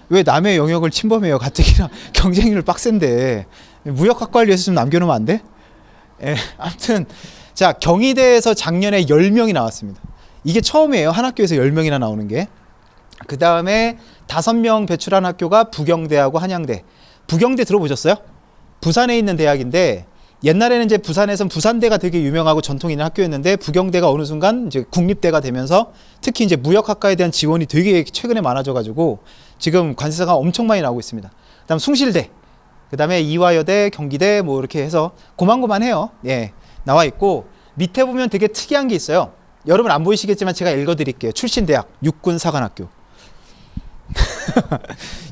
왜 남의 영역을 침범해요? 가뜩이나 경쟁률 빡센데. 무역학과를 위해서 좀 남겨놓으면 안 돼? 예, 아무튼 자, 경희대에서 작년에 10명이 나왔습니다. 이게 처음이에요. 한 학교에서 10명이나 나오는 게. 그 다음에 5명 배출한 학교가 부경대하고 한양대. 부경대 들어보셨어요? 부산에 있는 대학인데 옛날에는 이제 부산에선 부산대가 되게 유명하고 전통 있는 학교였는데 부경대가 어느 순간 이제 국립대가 되면서 특히 이제 무역학과에 대한 지원이 되게 최근에 많아져가지고 지금 관세사가 엄청 많이 나오고 있습니다. 그다음 숭실대, 그다음에 이화여대, 경기대 뭐 이렇게 해서 고만고만해요. 예, 나와 있고 밑에 보면 되게 특이한 게 있어요. 여러분 안 보이시겠지만 제가 읽어드릴게요. 출신 대학 육군사관학교.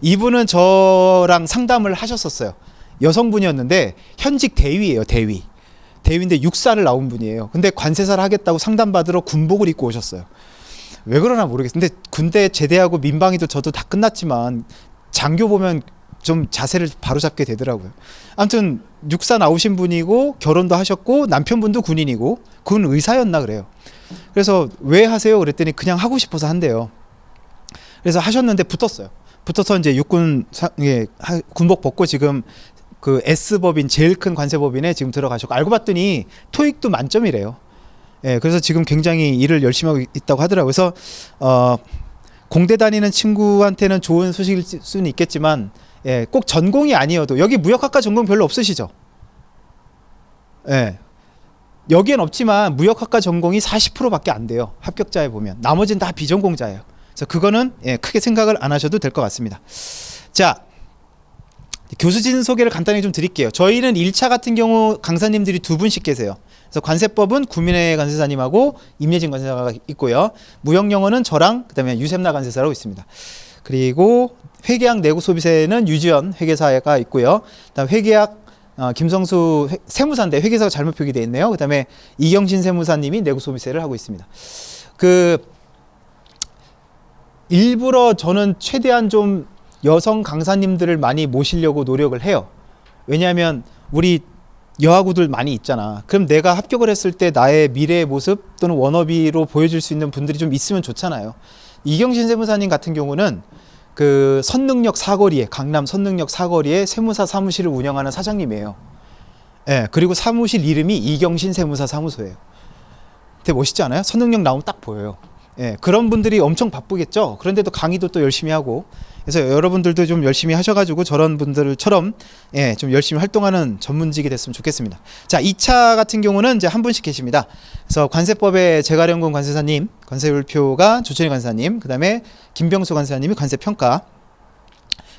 이분은 저랑 상담을 하셨었어요. 여성분이었는데 현직 대위예요. 대위인데 육사를 나온 분이에요. 근데 관세사를 하겠다고 상담받으러 군복을 입고 오셨어요. 왜 그러나 모르겠어요. 근데 군대 제대하고 민방위도 저도 다 끝났지만 장교 보면 좀 자세를 바로잡게 되더라고요. 아무튼 육사 나오신 분이고 결혼도 하셨고 남편분도 군인이고 군 의사였나 그래요. 그래서 왜 하세요? 그랬더니 그냥 하고 싶어서 한대요. 그래서 하셨는데 붙었어요. 붙어서 이제 육군 군복 벗고 지금 그 S법인 제일 큰 관세법인에 지금 들어가셨고 알고 봤더니 토익도 만점이래요. 예, 그래서 지금 굉장히 일을 열심히 하고 있다고 하더라고요. 그래서 공대 다니는 친구한테는 좋은 소식일 수는 있겠지만, 예, 꼭 전공이 아니어도 여기 무역학과 전공 별로 없으시죠? 예. 여기엔 없지만 무역학과 전공이 40%밖에 안 돼요. 합격자에 보면. 나머지는 다 비전공자예요. 그래서 그거는 예, 크게 생각을 안 하셔도 될 것 같습니다. 자, 교수진 소개를 간단히 좀 드릴게요. 저희는 1차 같은 경우 강사님들이 두 분씩 계세요. 그래서 관세법은 구민회 관세사님하고 임예진 관세사가 있고요. 무역영어는 저랑 그다음에 유샘나 관세사라고 있습니다. 그리고 회계학 내국소비세는 유지연 회계사가 있고요. 그다음 회계학 김성수 세무사인데 회계사가 잘못 표기되어 있네요. 그다음에 이경신 세무사님이 내국소비세를 하고 있습니다. 일부러 저는 최대한 좀 여성 강사님들을 많이 모시려고 노력을 해요. 왜냐하면 우리 여하구들 많이 있잖아. 그럼 내가 합격을 했을 때 나의 미래의 모습 또는 워너비로 보여줄 수 있는 분들이 좀 있으면 좋잖아요. 이경신 세무사님 같은 경우는 그 선능력 사거리에, 강남 선능력 사거리에 세무사 사무실을 운영하는 사장님이에요. 예, 그리고 사무실 이름이 이경신 세무사 사무소예요. 되게 멋있지 않아요? 선능력 나오면 딱 보여요. 예, 그런 분들이 엄청 바쁘겠죠. 그런데도 강의도 또 열심히 하고, 그래서 여러분들도 좀 열심히 하셔가지고 저런 분들처럼 예, 좀 열심히 활동하는 전문직이 됐으면 좋겠습니다. 자, 2차 같은 경우는 이제 한 분씩 계십니다. 그래서 관세법의 재가령군 관세사님, 관세율표가 조천희 관세사님, 그 다음에 김병수 관세사님이 관세평가,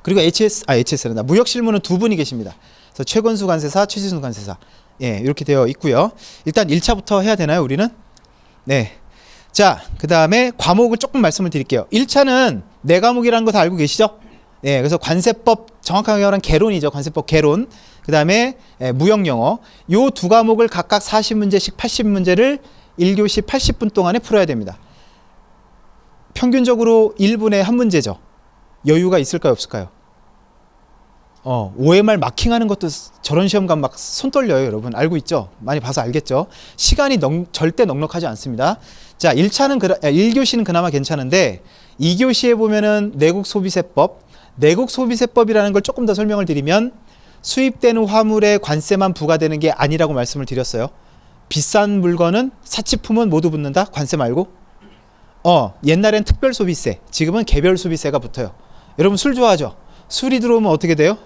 그리고 HS란다. 무역실무는 두 분이 계십니다. 그래서 최건수 관세사, 최지순 관세사, 예, 이렇게 되어 있고요. 일단 1차부터 해야 되나요, 우리는? 네. 자, 그 다음에 과목을 조금 말씀을 드릴게요. 1차는 네 과목이라는 거 다 알고 계시죠? 예, 그래서 관세법, 정확하게 말하면 개론이죠. 관세법 개론. 그 다음에 무역영어. 요 두 과목을 각각 40문제씩 80문제를 1교시 80분 동안에 풀어야 됩니다. 평균적으로 1분에 한 문제죠. 여유가 있을까요, 없을까요? OMR 마킹하는 것도 저런 시험 가면 막 손 떨려요, 여러분. 알고 있죠? 많이 봐서 알겠죠? 시간이 절대 넉넉하지 않습니다. 자, 1교시는 그나마 괜찮은데 2교시에 보면은 내국소비세법이라는 걸 조금 더 설명을 드리면 수입되는 화물에 관세만 부과되는 게 아니라고 말씀을 드렸어요. 비싼 물건은 사치품은 모두 붙는다? 관세 말고? 옛날엔 특별소비세, 지금은 개별소비세가 붙어요. 여러분 술 좋아하죠? 술이 들어오면 어떻게 돼요?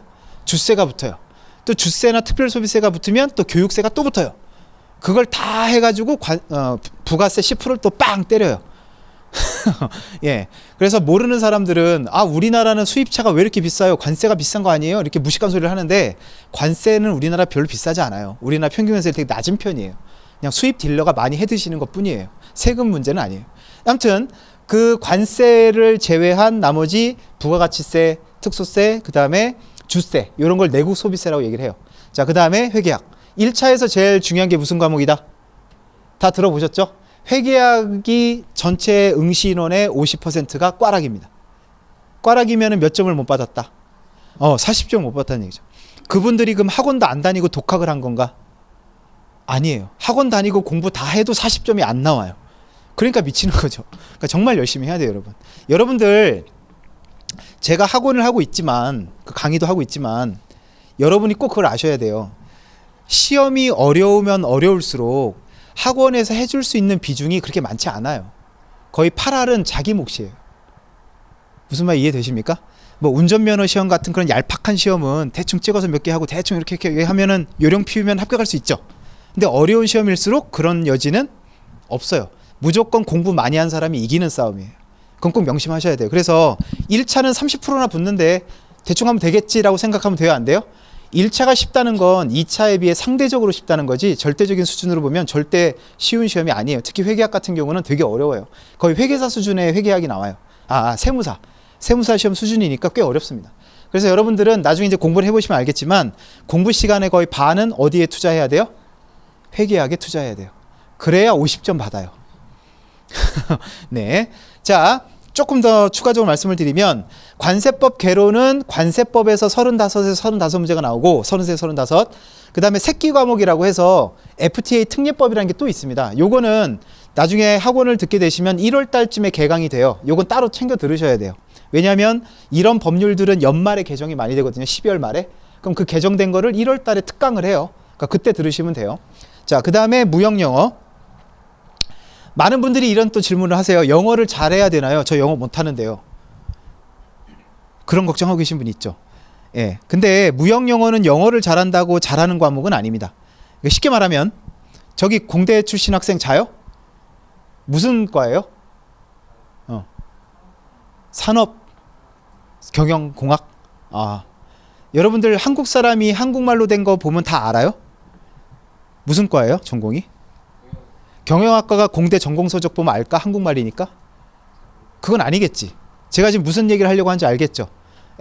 주세가 붙어요. 또 주세나 특별소비세가 붙으면 또 교육세가 또 붙어요. 그걸 다 해가지고 부가세 10%를 또 빵 때려요. 예. 그래서 모르는 사람들은 우리나라는 수입차가 왜 이렇게 비싸요? 관세가 비싼 거 아니에요? 이렇게 무식한 소리를 하는데 관세는 우리나라 별로 비싸지 않아요. 우리나라 평균세가 되게 낮은 편이에요. 그냥 수입 딜러가 많이 해드시는 것 뿐이에요. 세금 문제는 아니에요. 아무튼 그 관세를 제외한 나머지 부가가치세, 특소세, 그 다음에 주세, 이런 걸 내국 소비세라고 얘기를 해요. 자, 그 다음에 회계학. 1차에서 제일 중요한 게 무슨 과목이다? 다 들어보셨죠? 회계학이 전체 응시 인원의 50%가 꽈락입니다. 꽈락이면 몇 점을 못 받았다? 40점 못 받았다는 얘기죠. 그분들이 그럼 학원도 안 다니고 독학을 한 건가? 아니에요. 학원 다니고 공부 다 해도 40점이 안 나와요. 그러니까 미치는 거죠. 그러니까 정말 열심히 해야 돼요, 여러분. 여러분들, 제가 학원을 하고 있지만, 강의도 하고 있지만, 여러분이 꼭 그걸 아셔야 돼요. 시험이 어려우면 어려울수록 학원에서 해줄 수 있는 비중이 그렇게 많지 않아요. 거의 8할은 자기 몫이에요. 무슨 말 이해되십니까? 뭐 운전면허 시험 같은 그런 얄팍한 시험은 대충 찍어서 몇 개 하고 대충 이렇게 하면은 요령 피우면 합격할 수 있죠. 근데 어려운 시험일수록 그런 여지는 없어요. 무조건 공부 많이 한 사람이 이기는 싸움이에요. 그건 꼭 명심하셔야 돼요. 그래서 1차는 30%나 붙는데 대충 하면 되겠지라고 생각하면 돼요, 안 돼요? 1차가 쉽다는 건 2차에 비해 상대적으로 쉽다는 거지 절대적인 수준으로 보면 절대 쉬운 시험이 아니에요. 특히 회계학 같은 경우는 되게 어려워요. 거의 회계사 수준의 회계학이 나와요. 세무사 시험 수준이니까 꽤 어렵습니다. 그래서 여러분들은 나중에 이제 공부를 해보시면 알겠지만 공부 시간의 거의 반은 어디에 투자해야 돼요? 회계학에 투자해야 돼요. 그래야 50점 받아요. 네. 자, 조금 더 추가적으로 말씀을 드리면 관세법 개론은 관세법에서 35에서 35문제가 나오고 33, 35. 그 다음에 새끼 과목이라고 해서 FTA 특례법이라는 게 또 있습니다. 요거는 나중에 학원을 듣게 되시면 1월 달쯤에 개강이 돼요. 요건 따로 챙겨 들으셔야 돼요. 왜냐하면 이런 법률들은 연말에 개정이 많이 되거든요. 12월 말에. 그럼 그 개정된 거를 1월 달에 특강을 해요. 그러니까 그때 들으시면 돼요. 자, 그 다음에 무역영어. 많은 분들이 이런 또 질문을 하세요. 영어를 잘해야 되나요? 저 영어 못하는데요. 그런 걱정하고 계신 분 있죠. 예. 근데 무역 영어는 영어를 잘한다고 잘하는 과목은 아닙니다. 쉽게 말하면 저기 공대 출신 학생 자요? 무슨 과예요? 산업 경영공학? 여러분들 한국 사람이 한국말로 된 거 보면 다 알아요? 무슨 과예요? 전공이? 경영학과가 공대 전공서적 보면 알까? 한국말이니까? 그건 아니겠지. 제가 지금 무슨 얘기를 하려고 하는지 알겠죠?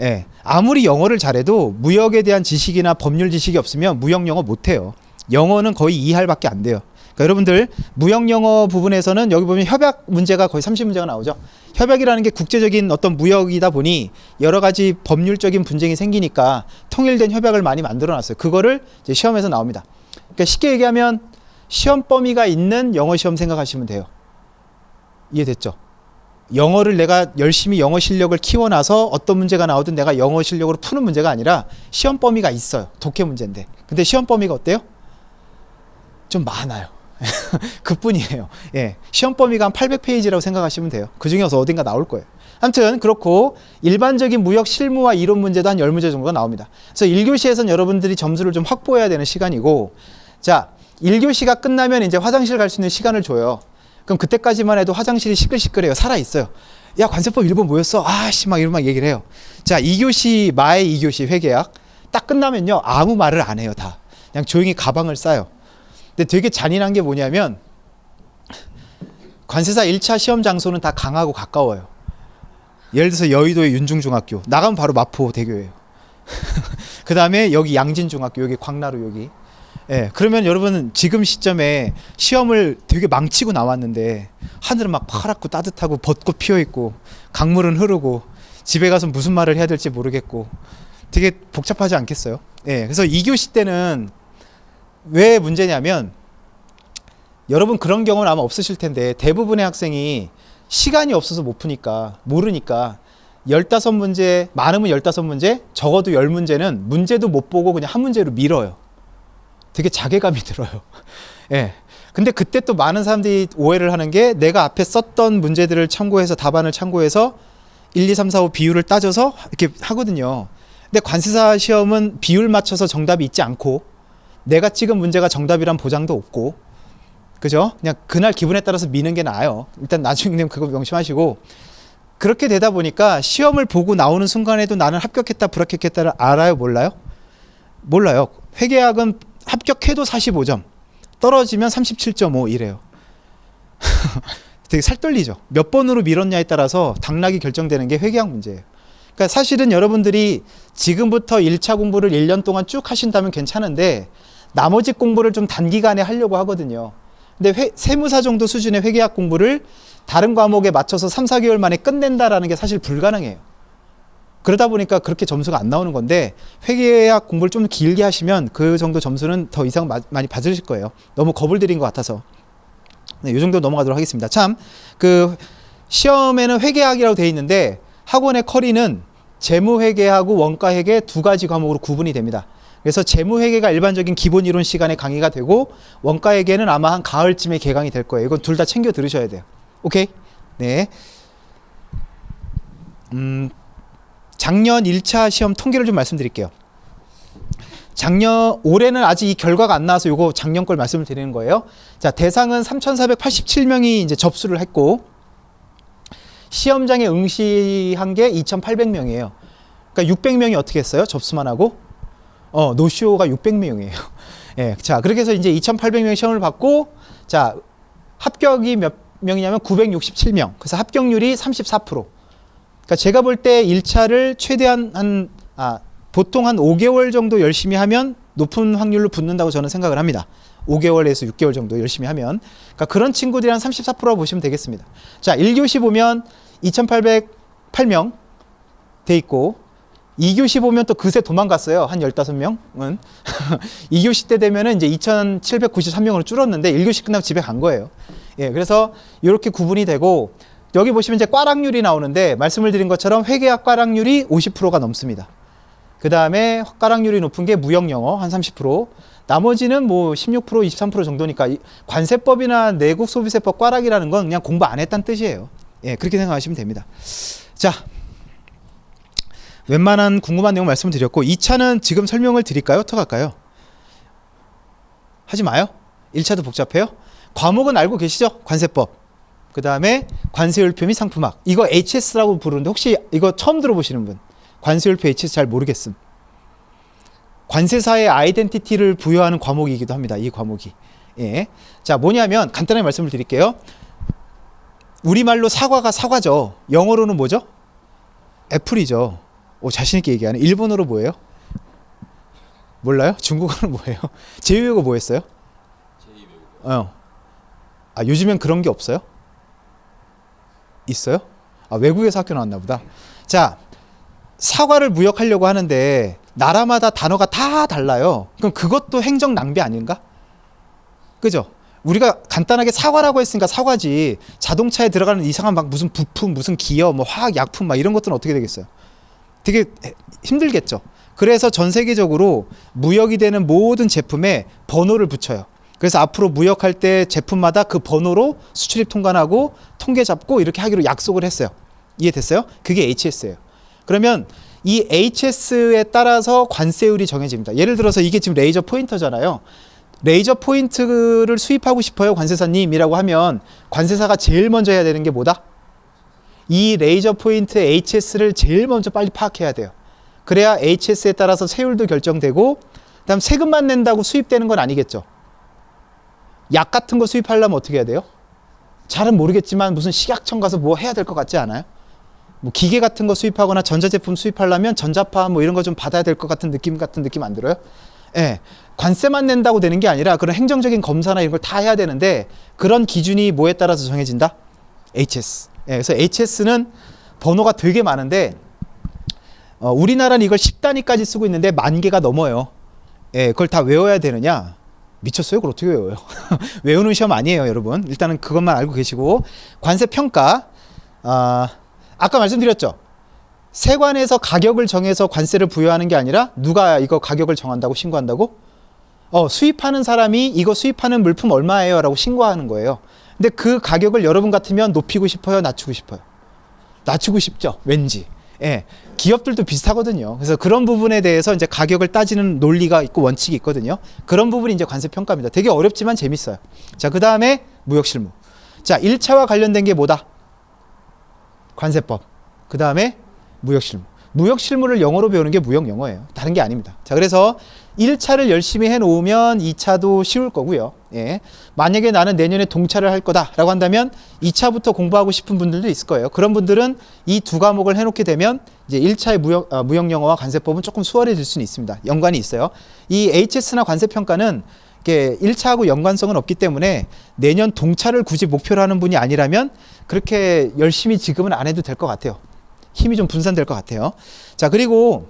예. 아무리 영어를 잘해도 무역에 대한 지식이나 법률 지식이 없으면 무역 영어 못해요. 영어는 거의 2할밖에 안 돼요. 그러니까 여러분들 무역 영어 부분에서는 여기 보면 협약 문제가 거의 30문제가 나오죠. 협약이라는 게 국제적인 어떤 무역이다 보니 여러 가지 법률적인 분쟁이 생기니까 통일된 협약을 많이 만들어 놨어요. 그거를 이제 시험에서 나옵니다. 그러니까 쉽게 얘기하면 시험 범위가 있는 영어 시험 생각하시면 돼요. 이해됐죠? 영어를 내가 열심히 영어 실력을 키워놔서 어떤 문제가 나오든 내가 영어 실력으로 푸는 문제가 아니라 시험 범위가 있어요. 독해 문제인데. 근데 시험 범위가 어때요? 좀 많아요. 그뿐이에요. 예. 시험 범위가 한 800페이지라고 생각하시면 돼요. 그 중에서 어딘가 나올 거예요. 아무튼 그렇고 일반적인 무역 실무와 이론 문제도 한 10문제 정도가 나옵니다. 그래서 1교시에서는 여러분들이 점수를 좀 확보해야 되는 시간이고, 자, 1교시가 끝나면 이제 화장실 갈 수 있는 시간을 줘요. 그럼 그때까지만 해도 화장실이 시끌시끌해요. 살아있어요. 야, 관세법 1번 뭐였어? 막 이런 막 얘기를 해요. 자, 2교시, 마의 2교시 회계학. 딱 끝나면요. 아무 말을 안 해요, 다. 그냥 조용히 가방을 싸요. 근데 되게 잔인한 게 뭐냐면, 관세사 1차 시험 장소는 다 강하고 가까워요. 예를 들어서 여의도의 윤중중학교. 나가면 바로 마포대교예요. 그 다음에 여기 양진중학교, 여기 광나루 여기. 예, 그러면 여러분은 지금 시점에 시험을 되게 망치고 나왔는데 하늘은 막 파랗고 따뜻하고 벚꽃 피어있고 강물은 흐르고 집에 가서 무슨 말을 해야 될지 모르겠고 되게 복잡하지 않겠어요? 예, 그래서 2교시 때는 왜 문제냐면 여러분 그런 경우는 아마 없으실 텐데 대부분의 학생이 시간이 없어서 못 푸니까 모르니까 15문제, 많으면 15문제, 적어도 10문제는 문제도 못 보고 그냥 한 문제로 밀어요. 되게 자괴감이 들어요. 예. 근데 그때 또 많은 사람들이 오해를 하는 게 내가 앞에 썼던 문제들을 참고해서 답안을 참고해서 1, 2, 3, 4, 5 비율을 따져서 이렇게 하거든요. 근데 관세사 시험은 비율 맞춰서 정답이 있지 않고 내가 찍은 문제가 정답이란 보장도 없고, 그죠? 그냥 그날 기분에 따라서 미는 게 나아요. 일단 나중에는 그거 명심하시고, 그렇게 되다 보니까 시험을 보고 나오는 순간에도 나는 합격했다 불합격했다를 알아요 몰라요? 몰라요. 회계학은 합격해도 45점, 떨어지면 37.5 이래요. 되게 살떨리죠. 몇 번으로 밀었냐에 따라서 당락이 결정되는 게 회계학 문제예요. 그러니까 사실은 여러분들이 지금부터 1차 공부를 1년 동안 쭉 하신다면 괜찮은데 나머지 공부를 좀 단기간에 하려고 하거든요. 근데 세무사 정도 수준의 회계학 공부를 다른 과목에 맞춰서 3, 4개월 만에 끝낸다라는 게 사실 불가능해요. 그러다 보니까 그렇게 점수가 안 나오는 건데 회계학 공부를 좀 길게 하시면 그 정도 점수는 더 이상 많이 받으실 거예요. 너무 겁을 들인 것 같아서. 네, 이 정도 넘어가도록 하겠습니다. 참, 그 시험에는 회계학이라고 되어 있는데 학원의 커리는 재무회계하고 원가회계 두 가지 과목으로 구분이 됩니다. 그래서 재무회계가 일반적인 기본 이론 시간에 강의가 되고 원가회계는 아마 한 가을쯤에 개강이 될 거예요. 이건 둘 다 챙겨 들으셔야 돼요. 오케이? 네. 작년 1차 시험 통계를 좀 말씀드릴게요. 올해는 아직 이 결과가 안 나와서 요거 작년 걸 말씀을 드리는 거예요. 자, 대상은 3,487명이 이제 접수를 했고, 시험장에 응시한 게 2,800명이에요. 그러니까 600명이 어떻게 했어요? 접수만 하고? 노쇼가 600명이에요. 예. 자, 그렇게 해서 이제 2,800명 시험을 받고, 자, 합격이 몇 명이냐면 967명. 그래서 합격률이 34%. 그러니까 제가 볼 때 1차를 최대한 보통 한 5개월 정도 열심히 하면 높은 확률로 붙는다고 저는 생각을 합니다. 5개월에서 6개월 정도 열심히 하면. 그러니까 그런 친구들이 한 34%라고 보시면 되겠습니다. 자, 1교시 보면 2,808명 돼 있고, 2교시 보면 또 그새 도망갔어요. 한 15명은. 2교시 때 되면은 이제 2,793명으로 줄었는데 1교시 끝나고 집에 간 거예요. 예, 그래서 이렇게 구분이 되고, 여기 보시면 이제 과락률이 나오는데 말씀을 드린 것처럼 회계학 과락률이 50%가 넘습니다. 그 다음에 과락률이 높은 게 무역영어 한 30%, 나머지는 뭐 16%, 23% 정도니까 관세법이나 내국소비세법 꽈락이라는 건 그냥 공부 안 했다는 뜻이에요. 예, 그렇게 생각하시면 됩니다. 자, 웬만한 궁금한 내용 말씀을 드렸고 2차는 지금 설명을 드릴까요? 어떻게 할까요? 하지 마요. 1차도 복잡해요. 과목은 알고 계시죠? 관세법. 그 다음에 관세율표 및 상품학. 이거 HS라고 부르는데 혹시 이거 처음 들어보시는 분? 관세율표 HS 잘 모르겠음. 관세사의 아이덴티티를 부여하는 과목이기도 합니다. 이 과목이. 예. 자, 뭐냐면 간단하게 말씀을 드릴게요. 우리말로 사과가 사과죠. 영어로는 뭐죠? 애플이죠. 오, 자신있게 얘기하네. 일본어로 뭐예요? 몰라요? 중국어는 뭐예요? 제2외국어 뭐였어요? 아, 요즘엔 그런 게 없어요? 있어요? 아, 외국에서 학교 나왔나 보다. 자, 사과를 무역하려고 하는데 나라마다 단어가 다 달라요. 그럼 그것도 행정 낭비 아닌가? 그죠? 우리가 간단하게 사과라고 했으니까 사과지, 자동차에 들어가는 이상한 막 무슨 부품, 무슨 기어, 뭐 화학 약품 막 이런 것들은 어떻게 되겠어요? 되게 힘들겠죠. 그래서 전 세계적으로 무역이 되는 모든 제품에 번호를 붙여요. 그래서 앞으로 무역할 때 제품마다 그 번호로 수출입 통관하고 통계 잡고 이렇게 하기로 약속을 했어요. 이해됐어요? 그게 HS예요. 그러면 이 HS에 따라서 관세율이 정해집니다. 예를 들어서 이게 지금 레이저 포인터잖아요. 레이저 포인트를 수입하고 싶어요, 관세사님이라고 하면 관세사가 제일 먼저 해야 되는 게 뭐다? 이 레이저 포인트 HS를 제일 먼저 빨리 파악해야 돼요. 그래야 HS에 따라서 세율도 결정되고, 그다음 세금만 낸다고 수입되는 건 아니겠죠. 약 같은 거 수입하려면 어떻게 해야 돼요? 잘은 모르겠지만 무슨 식약청 가서 뭐 해야 될 것 같지 않아요? 뭐 기계 같은 거 수입하거나 전자제품 수입하려면 전자파 뭐 이런 거 좀 받아야 될 것 같은 느낌 안 들어요? 예. 관세만 낸다고 되는 게 아니라 그런 행정적인 검사나 이런 걸 다 해야 되는데, 그런 기준이 뭐에 따라서 정해진다? HS. 예, 그래서 HS는 번호가 되게 많은데 우리나라는 이걸 10단위까지 쓰고 있는데 10,000개가 넘어요. 예, 그걸 다 외워야 되느냐? 미쳤어요? 그걸 어떻게 외워요? 외우는 시험 아니에요, 여러분. 일단은 그것만 알고 계시고, 관세 평가. 아까 말씀드렸죠. 세관에서 가격을 정해서 관세를 부여하는 게 아니라 누가 이거 가격을 정한다고 신고한다고? 수입하는 사람이 이거 수입하는 물품 얼마예요? 라고 신고하는 거예요. 근데 그 가격을 여러분 같으면 높이고 싶어요? 낮추고 싶어요? 낮추고 싶죠, 왠지. 예. 기업들도 비슷하거든요. 그래서 그런 부분에 대해서 이제 가격을 따지는 논리가 있고 원칙이 있거든요. 그런 부분이 이제 관세 평가입니다. 되게 어렵지만 재밌어요. 자, 그 다음에 무역 실무. 자, 1차와 관련된 게 뭐다? 관세법. 그 다음에 무역 실무. 무역 실무를 영어로 배우는 게 무역 영어예요. 다른 게 아닙니다. 자, 그래서 1차를 열심히 해 놓으면 2차도 쉬울 거고요. 예. 만약에 나는 내년에 동차를 할 거다라고 한다면 2차부터 공부하고 싶은 분들도 있을 거예요. 그런 분들은 이 두 과목을 해 놓게 되면 이제 1차의 무역 영어와 관세법은 조금 수월해질 수는 있습니다. 연관이 있어요. 이 HS나 관세 평가는 이게 1차하고 연관성은 없기 때문에 내년 동차를 굳이 목표로 하는 분이 아니라면 그렇게 열심히 지금은 안 해도 될 것 같아요. 힘이 좀 분산될 것 같아요. 자, 그리고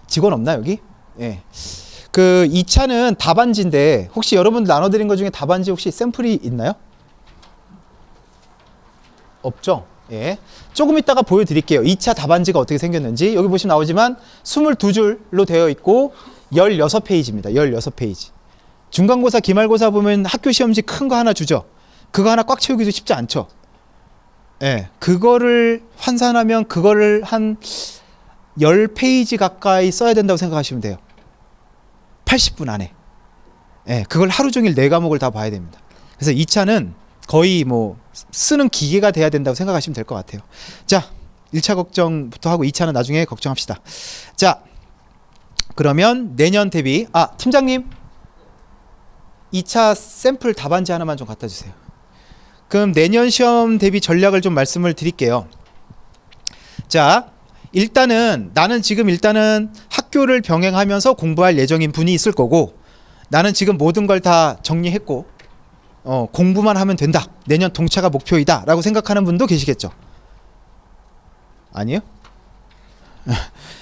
직원 없나 여기? 예. 그 2차는 답안지인데 혹시 여러분 나눠드린 것 중에 답안지 혹시 샘플이 있나요? 없죠? 예. 조금 이따가 보여드릴게요. 2차 답안지가 어떻게 생겼는지. 여기 보시면 나오지만 22줄로 되어 있고 16페이지입니다. 16페이지. 중간고사, 기말고사 보면 학교 시험지 큰 거 하나 주죠. 그거 하나 꽉 채우기도 쉽지 않죠. 예. 그거를 환산하면 그거를 한 10페이지 가까이 써야 된다고 생각하시면 돼요. 80분 안에. 예, 그걸 하루 종일 4과목을 다 봐야 됩니다. 그래서 2차는 거의 뭐 쓰는 기계가 돼야 된다고 생각하시면 될 것 같아요. 자, 1차 걱정부터 하고 2차는 나중에 걱정합시다. 자, 그러면 내년 대비, 팀장님 2차 샘플 답안지 하나만 좀 갖다 주세요. 그럼 내년 시험 대비 전략을 좀 말씀을 드릴게요. 자, 일단은 나는 지금 일단은 학교를 병행하면서 공부할 예정인 분이 있을 거고, 나는 지금 모든 걸 다 정리했고 공부만 하면 된다, 내년 동차가 목표이다 라고 생각하는 분도 계시겠죠. 아니요?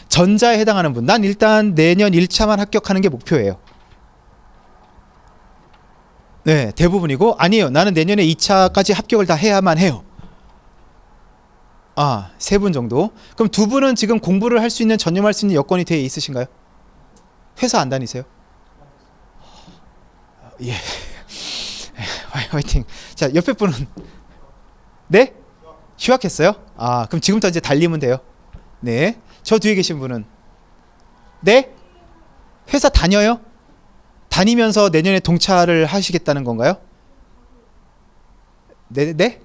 전자에 해당하는 분, 난 일단 내년 1차만 합격하는 게 목표예요. 네, 대부분이고, 아니에요, 나는 내년에 2차까지 합격을 다 해야만 해요. 3분 정도. 그럼 2분은 지금 공부를 할 수 있는, 전념할 수 있는 여건이 되어 있으신가요? 회사 안 다니세요? 예. 화이팅. 자, 옆에 분은 네? 휴학했어요? 아, 그럼 지금부터 이제 달리면 돼요. 네. 저 뒤에 계신 분은 네? 회사 다녀요? 다니면서 내년에 동차를 하시겠다는 건가요? 네? 네?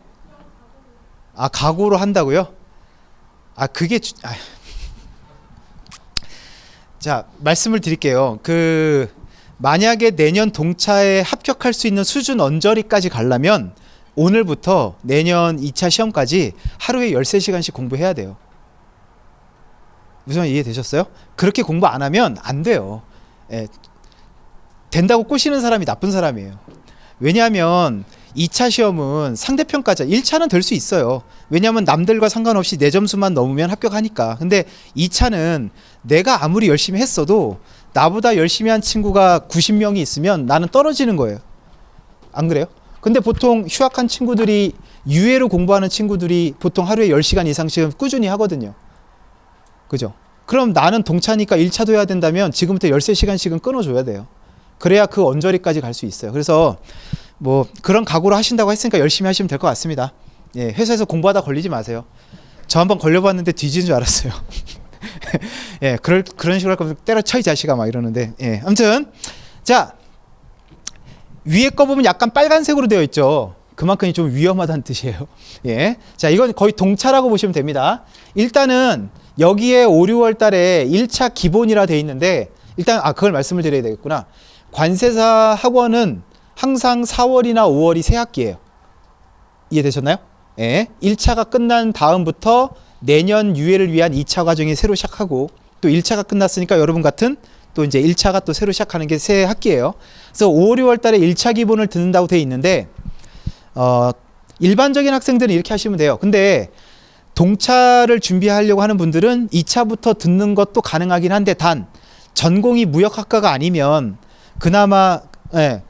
아, 각오로 한다고요? 아, 그게 자, 말씀을 드릴게요. 만약에 내년 동차에 합격할 수 있는 수준 언저리까지 가려면 오늘부터 내년 2차 시험까지 하루에 13시간씩 공부해야 돼요. 무슨 말 이해되셨어요? 그렇게 공부 안 하면 안 돼요. 예, 된다고 꼬시는 사람이 나쁜 사람이에요. 왜냐하면 2차 시험은 상대평가자, 1차는 될 수 있어요. 왜냐하면 남들과 상관없이 내 점수만 넘으면 합격하니까. 근데 2차는 내가 아무리 열심히 했어도 나보다 열심히 한 친구가 90명이 있으면 나는 떨어지는 거예요. 안 그래요? 근데 보통 휴학한 친구들이, 유예로 공부하는 친구들이 보통 하루에 10시간 이상씩 꾸준히 하거든요. 그죠? 그럼 나는 동차니까 1차도 해야 된다면 지금부터 13시간씩은 끊어줘야 돼요. 그래야 그 언저리까지 갈 수 있어요. 그래서 뭐 그런 각오로 하신다고 했으니까 열심히 하시면 될 것 같습니다. 예, 회사에서 공부하다 걸리지 마세요. 저 한번 걸려봤는데 뒤지는 줄 알았어요. 예, 그런 식으로 할 거면 때려쳐 이 자식아 막 이러는데. 예, 아무튼 자, 위에 거 보면 약간 빨간색으로 되어 있죠. 그만큼 좀 위험하다는 뜻이에요. 예, 자, 이건 거의 동차라고 보시면 됩니다. 일단은 여기에 5, 6월 달에 1차 기본이라 돼 있는데, 일단 그걸 말씀을 드려야 되겠구나. 관세사 학원은 항상 4월이나 5월이 새 학기예요. 이해되셨나요? 예. 1차가 끝난 다음부터 내년 유예를 위한 2차 과정이 새로 시작하고, 또 1차가 끝났으니까 여러분 같은 또 이제 1차가 또 새로 시작하는 게 새 학기예요. 그래서 5월, 6월 달에 1차 기본을 듣는다고 돼 있는데, 일반적인 학생들은 이렇게 하시면 돼요. 근데 동차를 준비하려고 하는 분들은 2차부터 듣는 것도 가능하긴 한데, 단 전공이 무역학과가 아니면 그나마, 예,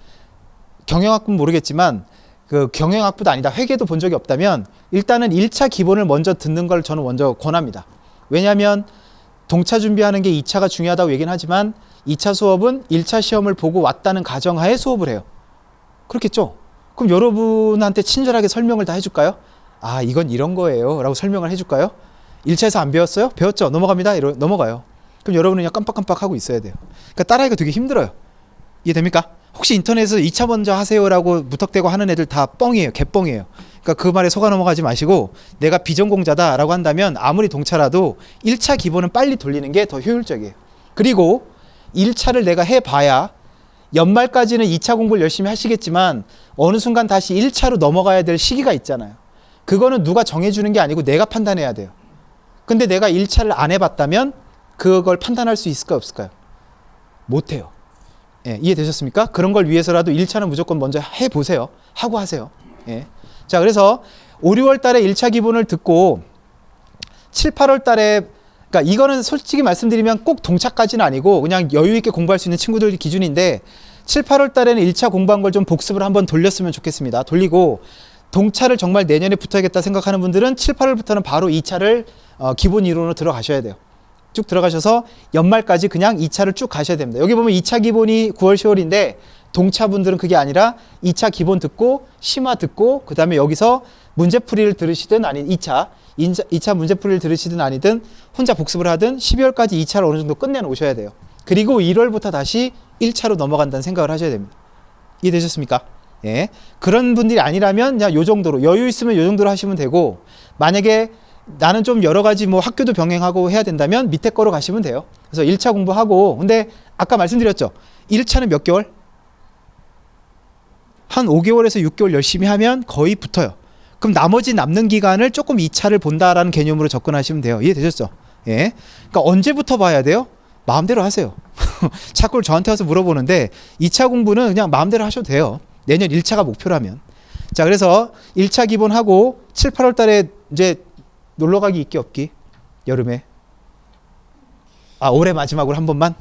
경영학부는 모르겠지만 그 경영학부도 아니다, 회계도 본 적이 없다면 일단은 1차 기본을 먼저 듣는 걸 저는 먼저 권합니다. 왜냐하면 동차 준비하는 게 2차가 중요하다고 얘기는 하지만 2차 수업은 1차 시험을 보고 왔다는 가정하에 수업을 해요. 그렇겠죠? 그럼 여러분한테 친절하게 설명을 다 해줄까요? 아, 이건 이런 거예요 라고 설명을 해줄까요? 1차에서 안 배웠어요? 배웠죠? 넘어갑니다. 넘어가요. 그럼 여러분은 그냥 깜빡깜빡 하고 있어야 돼요. 그러니까 따라하기가 되게 힘들어요. 이해됩니까? 혹시 인터넷에서 2차 먼저 하세요라고 무턱대고 하는 애들 다 뻥이에요. 개뻥이에요. 그러니까 그 말에 속아 넘어가지 마시고, 내가 비전공자다라고 한다면 아무리 동차라도 1차 기본은 빨리 돌리는 게 더 효율적이에요. 그리고 1차를 내가 해봐야 연말까지는 2차 공부를 열심히 하시겠지만 어느 순간 다시 1차로 넘어가야 될 시기가 있잖아요. 그거는 누가 정해주는 게 아니고 내가 판단해야 돼요. 근데 내가 1차를 안 해봤다면 그걸 판단할 수 있을까요, 없을까요? 못해요. 예, 이해되셨습니까? 그런 걸 위해서라도 1차는 무조건 먼저 해보세요. 하고 하세요. 예. 자, 그래서 5, 6월 달에 1차 기본을 듣고 7, 8월 달에, 그러니까 이거는 솔직히 말씀드리면 꼭 동차까지는 아니고 그냥 여유 있게 공부할 수 있는 친구들 기준인데, 7, 8월 달에는 1차 공부한 걸 좀 복습을 한번 돌렸으면 좋겠습니다. 돌리고 동차를 정말 내년에 붙어야겠다 생각하는 분들은 7, 8월부터는 바로 2차를 기본 이론으로 들어가셔야 돼요. 쭉 들어가셔서 연말까지 그냥 2차를 쭉 가셔야 됩니다. 여기 보면 2차 기본이 9월, 10월인데 동차분들은 그게 아니라 2차 기본 듣고 심화 듣고 그 다음에 여기서 문제풀이를 들으시든 아닌 2차 문제풀이를 들으시든 아니든 혼자 복습을 하든 12월까지 2차를 어느 정도 끝내놓으셔야 돼요. 그리고 1월부터 다시 1차로 넘어간다는 생각을 하셔야 됩니다. 이해되셨습니까? 예. 그런 분들이 아니라면 그냥 요 정도로, 여유 있으면 요 정도로 하시면 되고, 만약에 나는 좀 여러 가지 뭐 학교도 병행하고 해야 된다면 밑에 거로 가시면 돼요. 그래서 1차 공부하고, 근데 아까 말씀드렸죠. 1차는 몇 개월? 한 5개월에서 6개월 열심히 하면 거의 붙어요. 그럼 나머지 남는 기간을 조금 2차를 본다라는 개념으로 접근하시면 돼요. 이해되셨죠? 예. 그러니까 언제부터 봐야 돼요? 마음대로 하세요. 자꾸 저한테 와서 물어보는데 2차 공부는 그냥 마음대로 하셔도 돼요. 내년 1차가 목표라면. 자, 그래서 1차 기본하고 7, 8월 달에 이제 놀러 가기 있기 없기? 여름에. 올해 마지막으로 한 번만?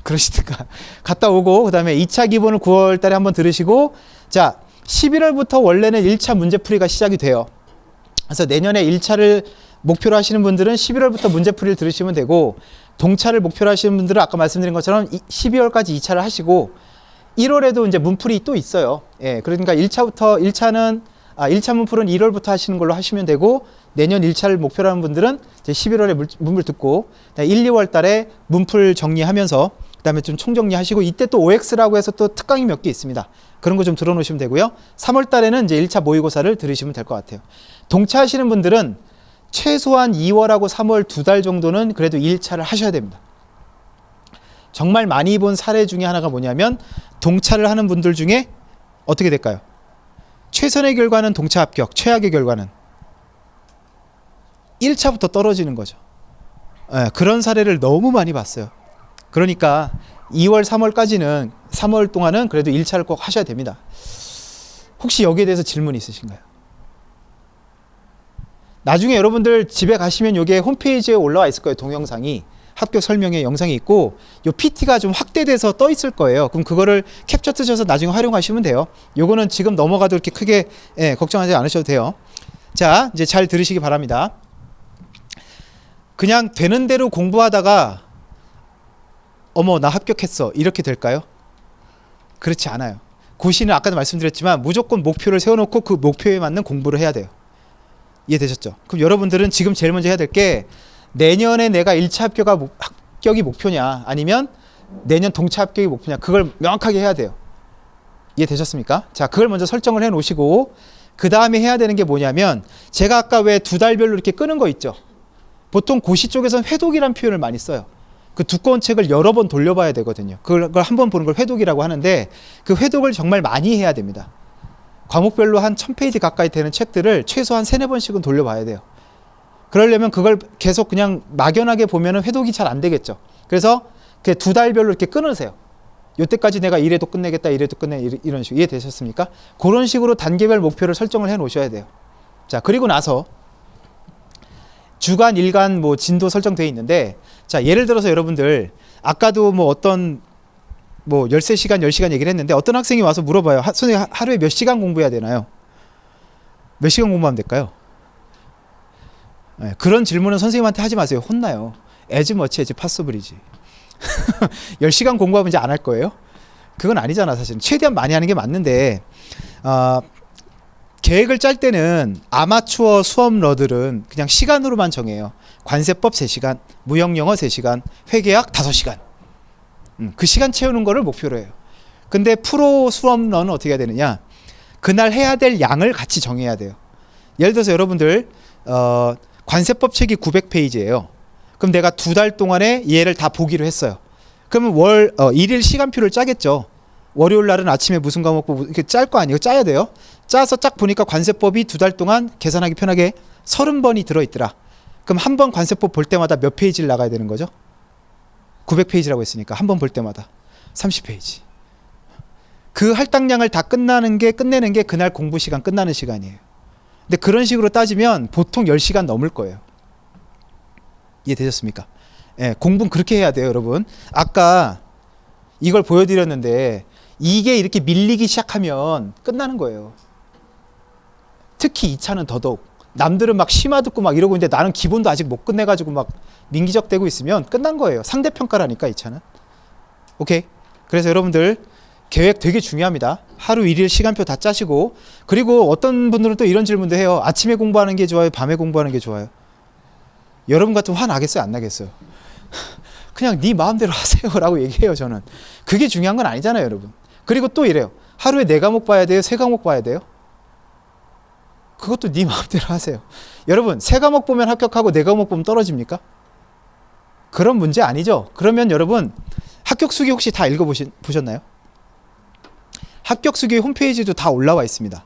그러시든가. 갔다 오고, 그 다음에 2차 기본을 9월 달에 한번 들으시고, 자, 11월부터 원래는 1차 문제풀이가 시작이 돼요. 그래서 내년에 1차를 목표로 하시는 분들은 11월부터 문제풀이를 들으시면 되고, 동차를 목표로 하시는 분들은 아까 말씀드린 것처럼 12월까지 2차를 하시고, 1월에도 이제 문풀이 또 있어요. 예, 그러니까 1차 문풀은 1월부터 하시는 걸로 하시면 되고, 내년 1차를 목표로 하는 분들은 이제 11월에 문풀 듣고 1, 2월 달에 문풀 정리하면서 그다음에 좀 총정리하시고, 이때 또 OX라고 해서 또 특강이 몇 개 있습니다. 그런 거 좀 들어놓으시면 되고요. 3월 달에는 이제 1차 모의고사를 들으시면 될 것 같아요. 동차하시는 분들은 최소한 2월하고 3월 2달 정도는 그래도 1차를 하셔야 됩니다. 정말 많이 본 사례 중에 하나가 뭐냐면, 동차를 하는 분들 중에 어떻게 될까요? 최선의 결과는 동차 합격, 최악의 결과는 1차부터 떨어지는 거죠. 예, 그런 사례를 너무 많이 봤어요. 그러니까 2월, 3월까지는 3월 동안은 그래도 1차를 꼭 하셔야 됩니다. 혹시 여기에 대해서 질문 있으신가요? 나중에 여러분들 집에 가시면 여기에 홈페이지에 올라와 있을 거예요. 동영상이, 합격 설명의 영상이 있고, 요 PT가 좀 확대돼서 떠 있을 거예요. 그럼 그거를 캡처 뜨셔서 나중에 활용하시면 돼요. 요거는 지금 넘어가도 이렇게 크게 걱정하지 않으셔도 돼요. 자, 이제 잘 들으시기 바랍니다. 그냥 되는 대로 공부하다가 어머 나 합격했어 이렇게 될까요? 그렇지 않아요. 고시는 아까도 말씀드렸지만 무조건 목표를 세워놓고 그 목표에 맞는 공부를 해야 돼요. 이해되셨죠? 그럼 여러분들은 지금 제일 먼저 해야 될 게, 내년에 내가 1차 합격이 목표냐, 아니면 내년 동차 합격이 목표냐, 그걸 명확하게 해야 돼요. 이해되셨습니까? 자, 그걸 먼저 설정을 해 놓으시고, 그 다음에 해야 되는 게 뭐냐면, 제가 아까 왜 2달별로 이렇게 끄는 거 있죠? 보통 고시 쪽에서는 회독이라는 표현을 많이 써요. 그 두꺼운 책을 여러 번 돌려봐야 되거든요. 그걸 한 번 보는 걸 회독이라고 하는데, 그 회독을 정말 많이 해야 됩니다. 과목별로 한 1000페이지 가까이 되는 책들을 최소한 3-4번씩은 돌려봐야 돼요. 그러려면 그걸 계속 그냥 막연하게 보면은 회독이 잘 안 되겠죠. 그래서 그 2달별로 이렇게 끊으세요. 요때까지 내가 이래도 끝내겠다, 이래도 이런 식으로. 이해되셨습니까? 그런 식으로 단계별 목표를 설정을 해 놓으셔야 돼요. 자, 그리고 나서 주간, 일간 뭐 진도 설정되어 있는데, 자, 예를 들어서 여러분들 아까도 뭐 어떤 뭐 13시간, 10시간 얘기를 했는데, 어떤 학생이 와서 물어봐요. 선생님 하루에 몇 시간 공부해야 되나요? 몇 시간 공부하면 될까요? 네, 그런 질문은 선생님한테 하지 마세요. 혼나요. as much as possible이지. 10시간 공부하면 이제 안 할 거예요? 그건 아니잖아. 사실은 최대한 많이 하는 게 맞는데, 계획을 짤 때는 아마추어 수험러들은 그냥 시간으로만 정해요. 관세법 3시간, 무형영어 3시간, 회계학 5시간. 그 시간 채우는 거를 목표로 해요. 근데 프로 수험러는 어떻게 해야 되느냐, 그날 해야 될 양을 같이 정해야 돼요. 예를 들어서 여러분들 관세법 책이 900페이지예요. 그럼 내가 2달 동안에 얘를 다 보기로 했어요. 그러면 일일 시간표를 짜겠죠. 월요일 날은 아침에 무슨 과목 보고 이렇게 짤 거 아니에요. 짜야 돼요. 짜서 쫙 보니까 관세법이 2달 동안 계산하기 편하게 30번이 들어있더라. 그럼 한 번 관세법 볼 때마다 몇 페이지를 나가야 되는 거죠? 900페이지라고 했으니까 한 번 볼 때마다 30페이지. 그 할당량을 다 끝내는 게 그날 공부 시간 끝나는 시간이에요. 근데 그런 식으로 따지면 보통 10시간 넘을 거예요. 이해되셨습니까? 예, 공부는 그렇게 해야 돼요, 여러분. 아까 이걸 보여드렸는데, 이게 이렇게 밀리기 시작하면 끝나는 거예요. 특히 2차는 더더욱. 남들은 막 심화 듣고 막 이러고 있는데 나는 기본도 아직 못 끝내가지고 막 민기적대고 있으면 끝난 거예요. 상대평가라니까 2차는. 오케이? 그래서 여러분들 계획 되게 중요합니다. 하루 1일 시간표 다 짜시고, 그리고 어떤 분들은 또 이런 질문도 해요. 아침에 공부하는 게 좋아요? 밤에 공부하는 게 좋아요? 여러분 같으면 화 나겠어요? 안 나겠어요? 그냥 네 마음대로 하세요 라고 얘기해요. 저는 그게 중요한 건 아니잖아요, 여러분. 그리고 또 이래요. 하루에 4과목 봐야 돼요? 3과목 봐야 돼요? 그것도 네 마음대로 하세요. 여러분 3과목 보면 합격하고 4과목 보면 떨어집니까? 그런 문제 아니죠. 그러면 여러분 합격 수기 혹시 다 읽어보셨나요? 합격 수기 홈페이지도 다 올라와 있습니다.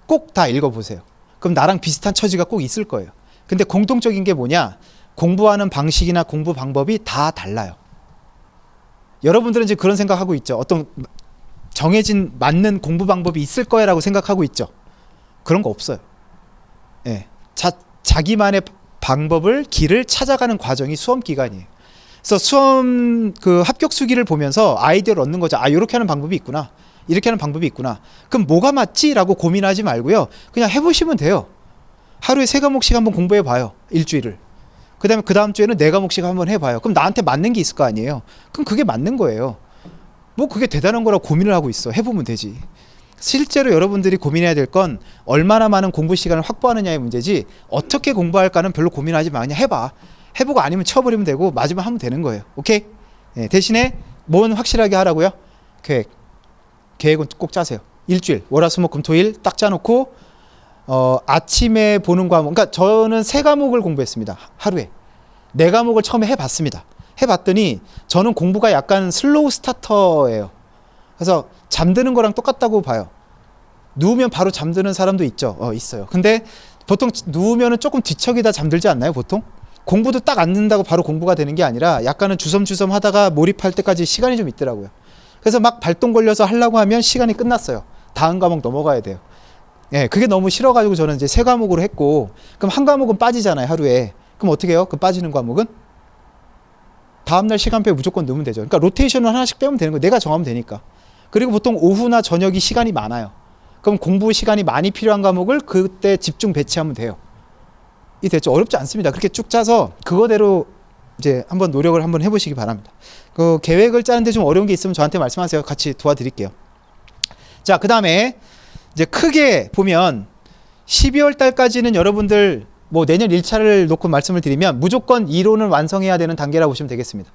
꼭 다 읽어보세요. 그럼 나랑 비슷한 처지가 꼭 있을 거예요. 근데 공통적인 게 뭐냐? 공부하는 방식이나 공부 방법이 다 달라요. 여러분들은 지금 그런 생각하고 있죠. 어떤 정해진 맞는 공부 방법이 있을 거야라고 생각하고 있죠. 그런 거 없어요. 예, 자기만의 방법을 길을 찾아가는 과정이 수험 기간이에요. 그래서 수험 그 합격 수기를 보면서 아이디어를 얻는 거죠. 아, 이렇게 하는 방법이 있구나. 이렇게 하는 방법이 있구나. 그럼 뭐가 맞지라고 고민하지 말고요. 그냥 해보시면 돼요. 하루에 3과목씩 한번 공부해 봐요. 일주일을. 그 다음 주에는 4과목씩 한번 해봐요. 그럼 나한테 맞는 게 있을 거 아니에요. 그럼 그게 맞는 거예요. 뭐 그게 대단한 거라고 고민을 하고 있어. 해보면 되지. 실제로 여러분들이 고민해야 될 건 얼마나 많은 공부 시간을 확보하느냐의 문제지 어떻게 공부할까는 별로 고민하지 마. 그냥 해봐. 해보고 아니면 쳐버리면 되고 맞으면 하면 되는 거예요. 오케이? 네, 대신에 뭔 확실하게 하라고요? 계획은 꼭 짜세요. 일주일 월화수목금토일 딱 짜놓고 아침에 보는 과목, 그러니까 저는 3과목을 공부했습니다. 하루에 4과목을 처음에 해봤습니다. 해봤더니 저는 공부가 약간 슬로우 스타터예요. 그래서 잠드는 거랑 똑같다고 봐요. 누우면 바로 잠드는 사람도 있죠. 있어요. 근데 보통 누우면은 조금 뒤척이다 잠들지 않나요? 보통 공부도 딱 앉는다고 바로 공부가 되는 게 아니라 약간은 주섬주섬 하다가 몰입할 때까지 시간이 좀 있더라고요. 그래서 막 발동 걸려서 하려고 하면 시간이 끝났어요. 다음 과목 넘어가야 돼요. 예, 그게 너무 싫어가지고 저는 이제 3과목으로 했고, 그럼 한 과목은 빠지잖아요, 하루에. 그럼 어떻게 해요? 그 빠지는 과목은 다음날 시간표에 무조건 넣으면 되죠. 그러니까 로테이션을 하나씩 빼면 되는 거예요. 내가 정하면 되니까. 그리고 보통 오후나 저녁이 시간이 많아요. 그럼 공부 시간이 많이 필요한 과목을 그때 집중 배치하면 돼요. 이 됐죠? 어렵지 않습니다. 그렇게 쭉 짜서 그거대로 이제 한번 노력을 한번 해보시기 바랍니다. 그 계획을 짜는데 좀 어려운 게 있으면 저한테 말씀하세요. 같이 도와드릴게요. 자, 그 다음에 이제 크게 보면 12월 달까지는 여러분들 뭐 내년 1차를 놓고 말씀을 드리면 무조건 이론을 완성해야 되는 단계라고 보시면 되겠습니다.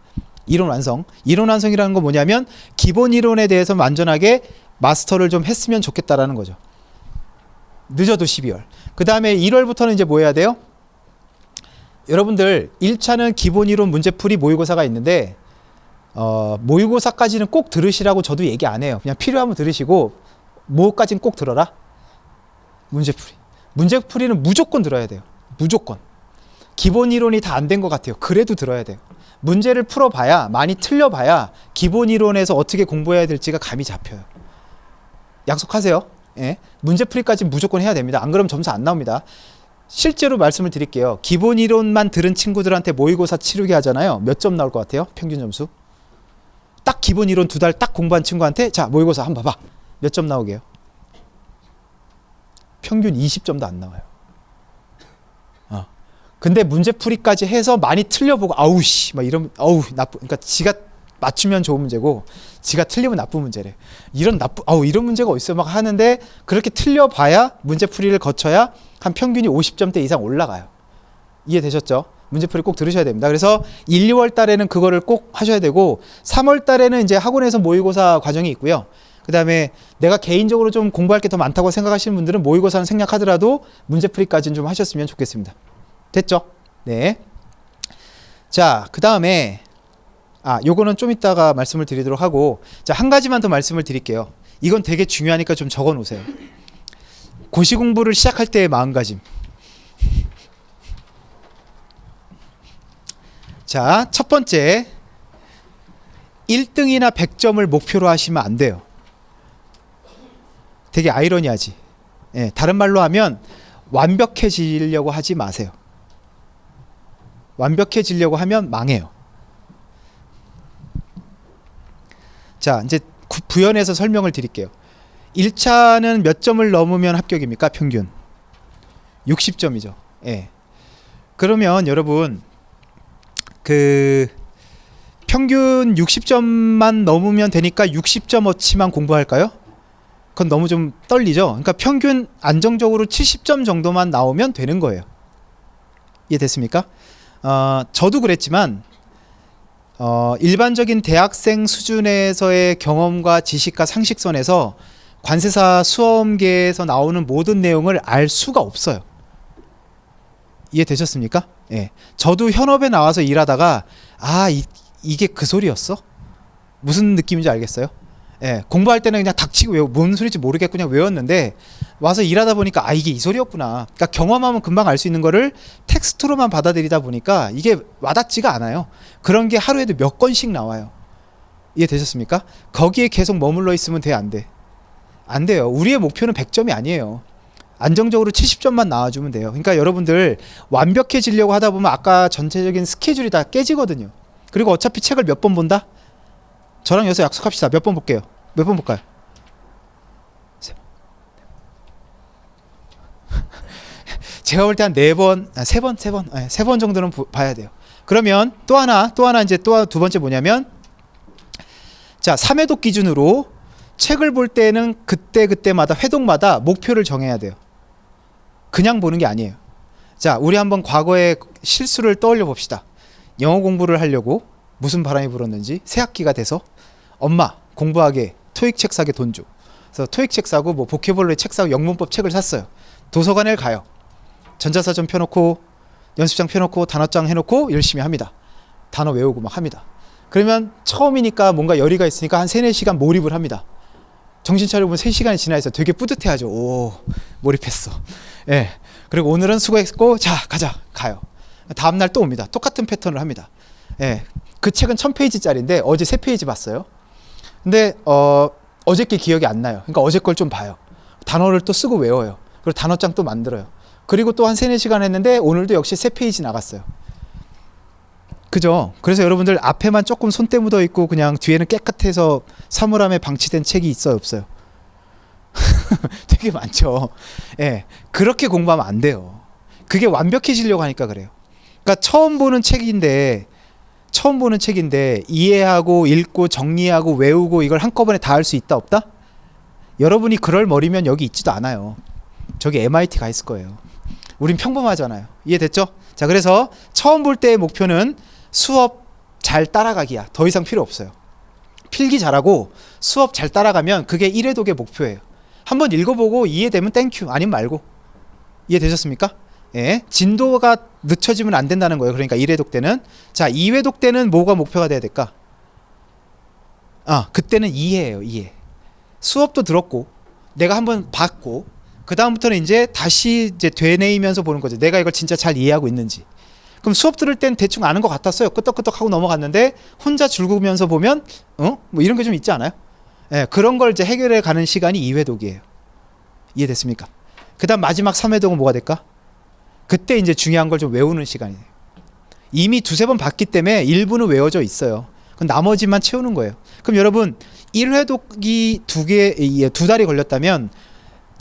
이론 완성. 이론 완성이라는 건 뭐냐면 기본 이론에 대해서 완전하게 마스터를 좀 했으면 좋겠다라는 거죠. 늦어도 12월. 그 다음에 1월부터는 이제 뭐 해야 돼요? 여러분들 1차는 기본 이론 문제풀이 모의고사가 있는데 모의고사까지는 꼭 들으시라고 저도 얘기 안 해요. 그냥 필요하면 들으시고 뭐까지는 꼭 들어라? 문제풀이. 문제풀이는 무조건 들어야 돼요. 무조건. 기본 이론이 다 안 된 것 같아요. 그래도 들어야 돼요. 문제를 풀어봐야, 많이 틀려봐야 기본 이론에서 어떻게 공부해야 될지가 감이 잡혀요. 약속하세요. 예. 문제풀이까지 무조건 해야 됩니다. 안 그러면 점수 안 나옵니다. 실제로 말씀을 드릴게요. 기본 이론만 들은 친구들한테 모의고사 치르게 하잖아요. 몇 점 나올 것 같아요? 평균 점수? 딱 기본 이론 2달 딱 공부한 친구한테 자 모의고사 한번 봐봐. 몇 점 나오게요? 평균 20점도 안 나와요. 근데 문제풀이까지 해서 많이 틀려보고 아우씨 막 이러면 어우 나쁘. 그러니까 지가 맞추면 좋은 문제고 지가 틀리면 나쁜 문제래. 이런 문제가 어딨어 막 하는데 그렇게 틀려봐야 문제풀이를 거쳐야 한 평균이 50점대 이상 올라가요. 이해되셨죠? 문제풀이 꼭 들으셔야 됩니다. 그래서 1, 2월 달에는 그거를 꼭 하셔야 되고 3월 달에는 이제 학원에서 모의고사 과정이 있고요. 그 다음에 내가 개인적으로 좀 공부할 게 더 많다고 생각하시는 분들은 모의고사는 생략하더라도 문제풀이까지는 좀 하셨으면 좋겠습니다. 됐죠? 네. 자, 그 다음에 요거는 좀 이따가 말씀을 드리도록 하고 자, 한 가지만 더 말씀을 드릴게요. 이건 되게 중요하니까 좀 적어 놓으세요. 고시 공부를 시작할 때의 마음가짐. 자, 첫 번째 1등이나 100점을 목표로 하시면 안 돼요. 되게 아이러니하지. 예, 다른 말로 하면 완벽해지려고 하지 마세요. 완벽해지려고 하면 망해요. 자, 이제 부연해서 설명을 드릴게요. 1차는 몇 점을 넘으면 합격입니까? 평균 60점이죠. 예. 그러면 여러분 그 평균 60점만 넘으면 되니까 60점어치만 공부할까요? 그건 너무 좀 떨리죠. 그러니까 평균 안정적으로 70점 정도만 나오면 되는 거예요. 이해됐습니까? 저도 그랬지만 일반적인 대학생 수준에서의 경험과 지식과 상식선에서 관세사 수험계에서 나오는 모든 내용을 알 수가 없어요. 이해되셨습니까? 예. 저도 현업에 나와서 일하다가 이게 그 소리였어? 무슨 느낌인지 알겠어요? 예. 공부할 때는 그냥 닥치고 뭔 소리인지 모르겠고 그냥 외웠는데 와서 일하다 보니까 이게 이 소리였구나. 그러니까 경험하면 금방 알 수 있는 거를 텍스트로만 받아들이다 보니까 이게 와닿지가 않아요. 그런 게 하루에도 몇 건씩 나와요. 이해되셨습니까? 거기에 계속 머물러 있으면 돼, 안 돼? 안 돼요. 우리의 목표는 100점이 아니에요. 안정적으로 70점만 나와주면 돼요. 그러니까 여러분들 완벽해지려고 하다 보면 아까 전체적인 스케줄이 다 깨지거든요. 그리고 어차피 책을 몇 번 본다? 저랑 여기서 약속합시다. 몇 번 볼게요? 몇 번 볼까요? 제가 볼 때 한 4번, 3번 정도는 봐야 돼요. 그러면 또 하나 이제 또 두 번째 뭐냐면 자, 3회독 기준으로 책을 볼 때는 그때마다 회독마다 목표를 정해야 돼요. 그냥 보는 게 아니에요. 자, 우리 한번 과거의 실수를 떠올려 봅시다. 영어 공부를 하려고 무슨 바람이 불었는지 새 학기가 돼서 엄마 공부하게 토익 책 사게 돈 줘. 그래서 토익 책 사고 뭐 보케블러리 책 사고 영문법 책을 샀어요. 도서관에 가요. 전자사전 펴놓고 연습장 펴놓고 단어장 해놓고 열심히 합니다. 단어 외우고 막 합니다. 그러면 처음이니까 뭔가 열의가 있으니까 한 3, 4시간 몰입을 합니다. 정신 차려보면 3시간이 지나 있어 되게 뿌듯해하죠. 오, 몰입했어. 예. 그리고 오늘은 수고했고 자 가자 가요. 다음날 또 옵니다. 똑같은 패턴을 합니다. 예. 그 책은 1000페이지짜리인데 어제 3페이지 봤어요. 근데 어저께 기억이 안 나요. 그러니까 어제 걸 좀 봐요. 단어를 또 쓰고 외워요. 그리고 단어장 또 만들어요. 그리고 또 한 3, 4시간 했는데 오늘도 역시 3페이지 나갔어요. 그죠? 그래서 여러분들 앞에만 조금 손때 묻어 있고 그냥 뒤에는 깨끗해서 사물함에 방치된 책이 있어요, 없어요? 되게 많죠. 예, 그렇게 공부하면 안 돼요. 그게 완벽해지려고 하니까 그래요. 그러니까 처음 보는 책인데 이해하고 읽고 정리하고 외우고 이걸 한꺼번에 다 할 수 있다 없다? 여러분이 그럴 머리면 여기 있지도 않아요. 저기 MIT 가 있을 거예요. 우린 평범하잖아요. 이해됐죠? 자, 그래서 처음 볼 때의 목표는 수업 잘 따라가기야. 더 이상 필요 없어요. 필기 잘하고 수업 잘 따라가면 그게 1회독의 목표예요. 한번 읽어보고 이해되면 땡큐, 아니면 말고. 이해되셨습니까? 예, 진도가 늦춰지면 안 된다는 거예요. 그러니까 1회독 때는. 자, 2회독 때는 뭐가 목표가 돼야 될까? 그때는 이해예요. 이해. 수업도 들었고 내가 한번 봤고 그 다음부터는 이제 다시 이제 되뇌이면서 보는 거죠. 내가 이걸 진짜 잘 이해하고 있는지. 그럼 수업 들을 땐 대충 아는 것 같았어요. 끄떡끄떡 하고 넘어갔는데 혼자 줄구면서 보면 뭐 이런 게 좀 있지 않아요? 예, 그런 걸 이제 해결해 가는 시간이 2회독이에요. 이해됐습니까? 그 다음 마지막 3회독은 뭐가 될까? 그때 이제 중요한 걸 좀 외우는 시간이에요. 이미 2-3번 봤기 때문에 일부는 외워져 있어요. 그럼 나머지만 채우는 거예요. 그럼 여러분 1회독이 2달이 걸렸다면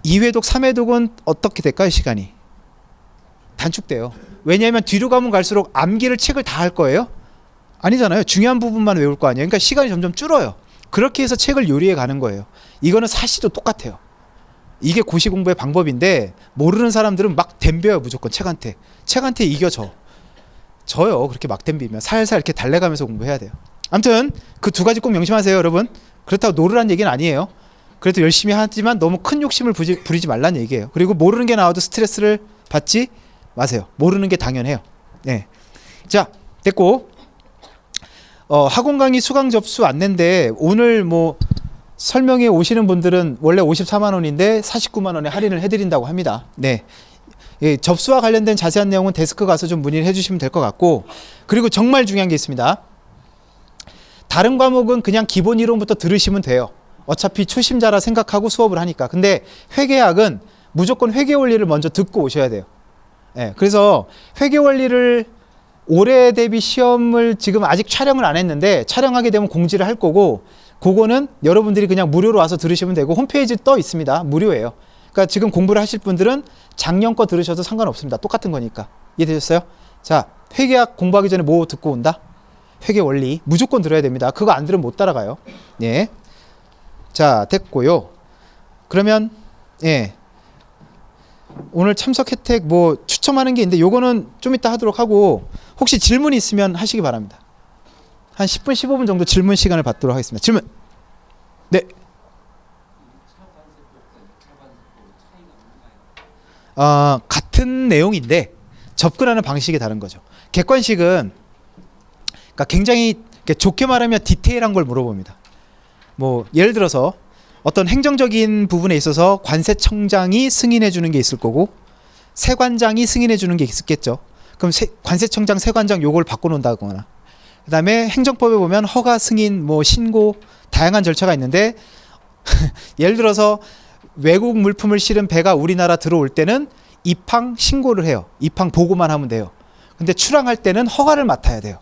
2회독, 3회독은 어떻게 될까요? 시간이 단축돼요. 왜냐하면 뒤로 가면 갈수록 암기를 책을 다 할 거예요? 아니잖아요. 중요한 부분만 외울 거 아니에요. 그러니까 시간이 점점 줄어요. 그렇게 해서 책을 요리해 가는 거예요. 이거는 사시도 똑같아요. 이게 고시 공부의 방법인데 모르는 사람들은 막 덤벼요. 무조건 책한테 저요. 그렇게 막 덤비면 살살 이렇게 달래가면서 공부해야 돼요. 아무튼 그 2가지 꼭 명심하세요, 여러분. 그렇다고 노르란 얘기는 아니에요. 그래도 열심히 하지만 너무 큰 욕심을 부리지 말라는 얘기예요. 그리고 모르는 게 나와도 스트레스를 받지 마세요. 모르는 게 당연해요. 네. 자, 됐고 학원 강의 수강 접수 안내인데 오늘 뭐 설명회 오시는 분들은 원래 54만 원인데 49만 원에 할인을 해드린다고 합니다. 네. 예, 접수와 관련된 자세한 내용은 데스크 가서 좀 문의를 해주시면 될 것 같고, 그리고 정말 중요한 게 있습니다. 다른 과목은 그냥 기본 이론부터 들으시면 돼요. 어차피 초심자라 생각하고 수업을 하니까. 근데 회계학은 무조건 회계 원리를 먼저 듣고 오셔야 돼요. 예, 그래서 회계 원리를 올해 대비 시험을 지금 아직 촬영을 안 했는데 촬영하게 되면 공지를 할 거고, 그거는 여러분들이 그냥 무료로 와서 들으시면 되고 홈페이지 떠 있습니다. 무료예요. 그러니까 지금 공부를 하실 분들은 작년 거 들으셔도 상관없습니다. 똑같은 거니까. 이해되셨어요? 자, 회계학 공부하기 전에 뭐 듣고 온다? 회계 원리 무조건 들어야 됩니다. 그거 안 들으면 못 따라가요. 예. 자, 됐고요. 그러면 예. 오늘 참석 혜택 뭐 추첨하는 게 있는데 요거는 좀 이따 하도록 하고, 혹시 질문이 있으면 하시기 바랍니다. 한 10분 15분 정도 질문 시간을 받도록 하겠습니다. 질문. 네. 같은 내용인데 접근하는 방식이 다른 거죠. 객관식은 그러니까 굉장히 좋게 말하면 디테일한 걸 물어봅니다. 뭐 예를 들어서 어떤 행정적인 부분에 있어서 관세청장이 승인해 주는 게 있을 거고 세관장이 승인해 주는 게 있겠죠. 그럼 관세청장, 세관장 요걸 바꿔놓는다거나, 그 다음에 행정법에 보면 허가, 승인, 뭐 신고 다양한 절차가 있는데 예를 들어서 외국 물품을 실은 배가 우리나라 들어올 때는 입항 신고를 해요. 입항 보고만 하면 돼요. 근데 출항할 때는 허가를 맡아야 돼요.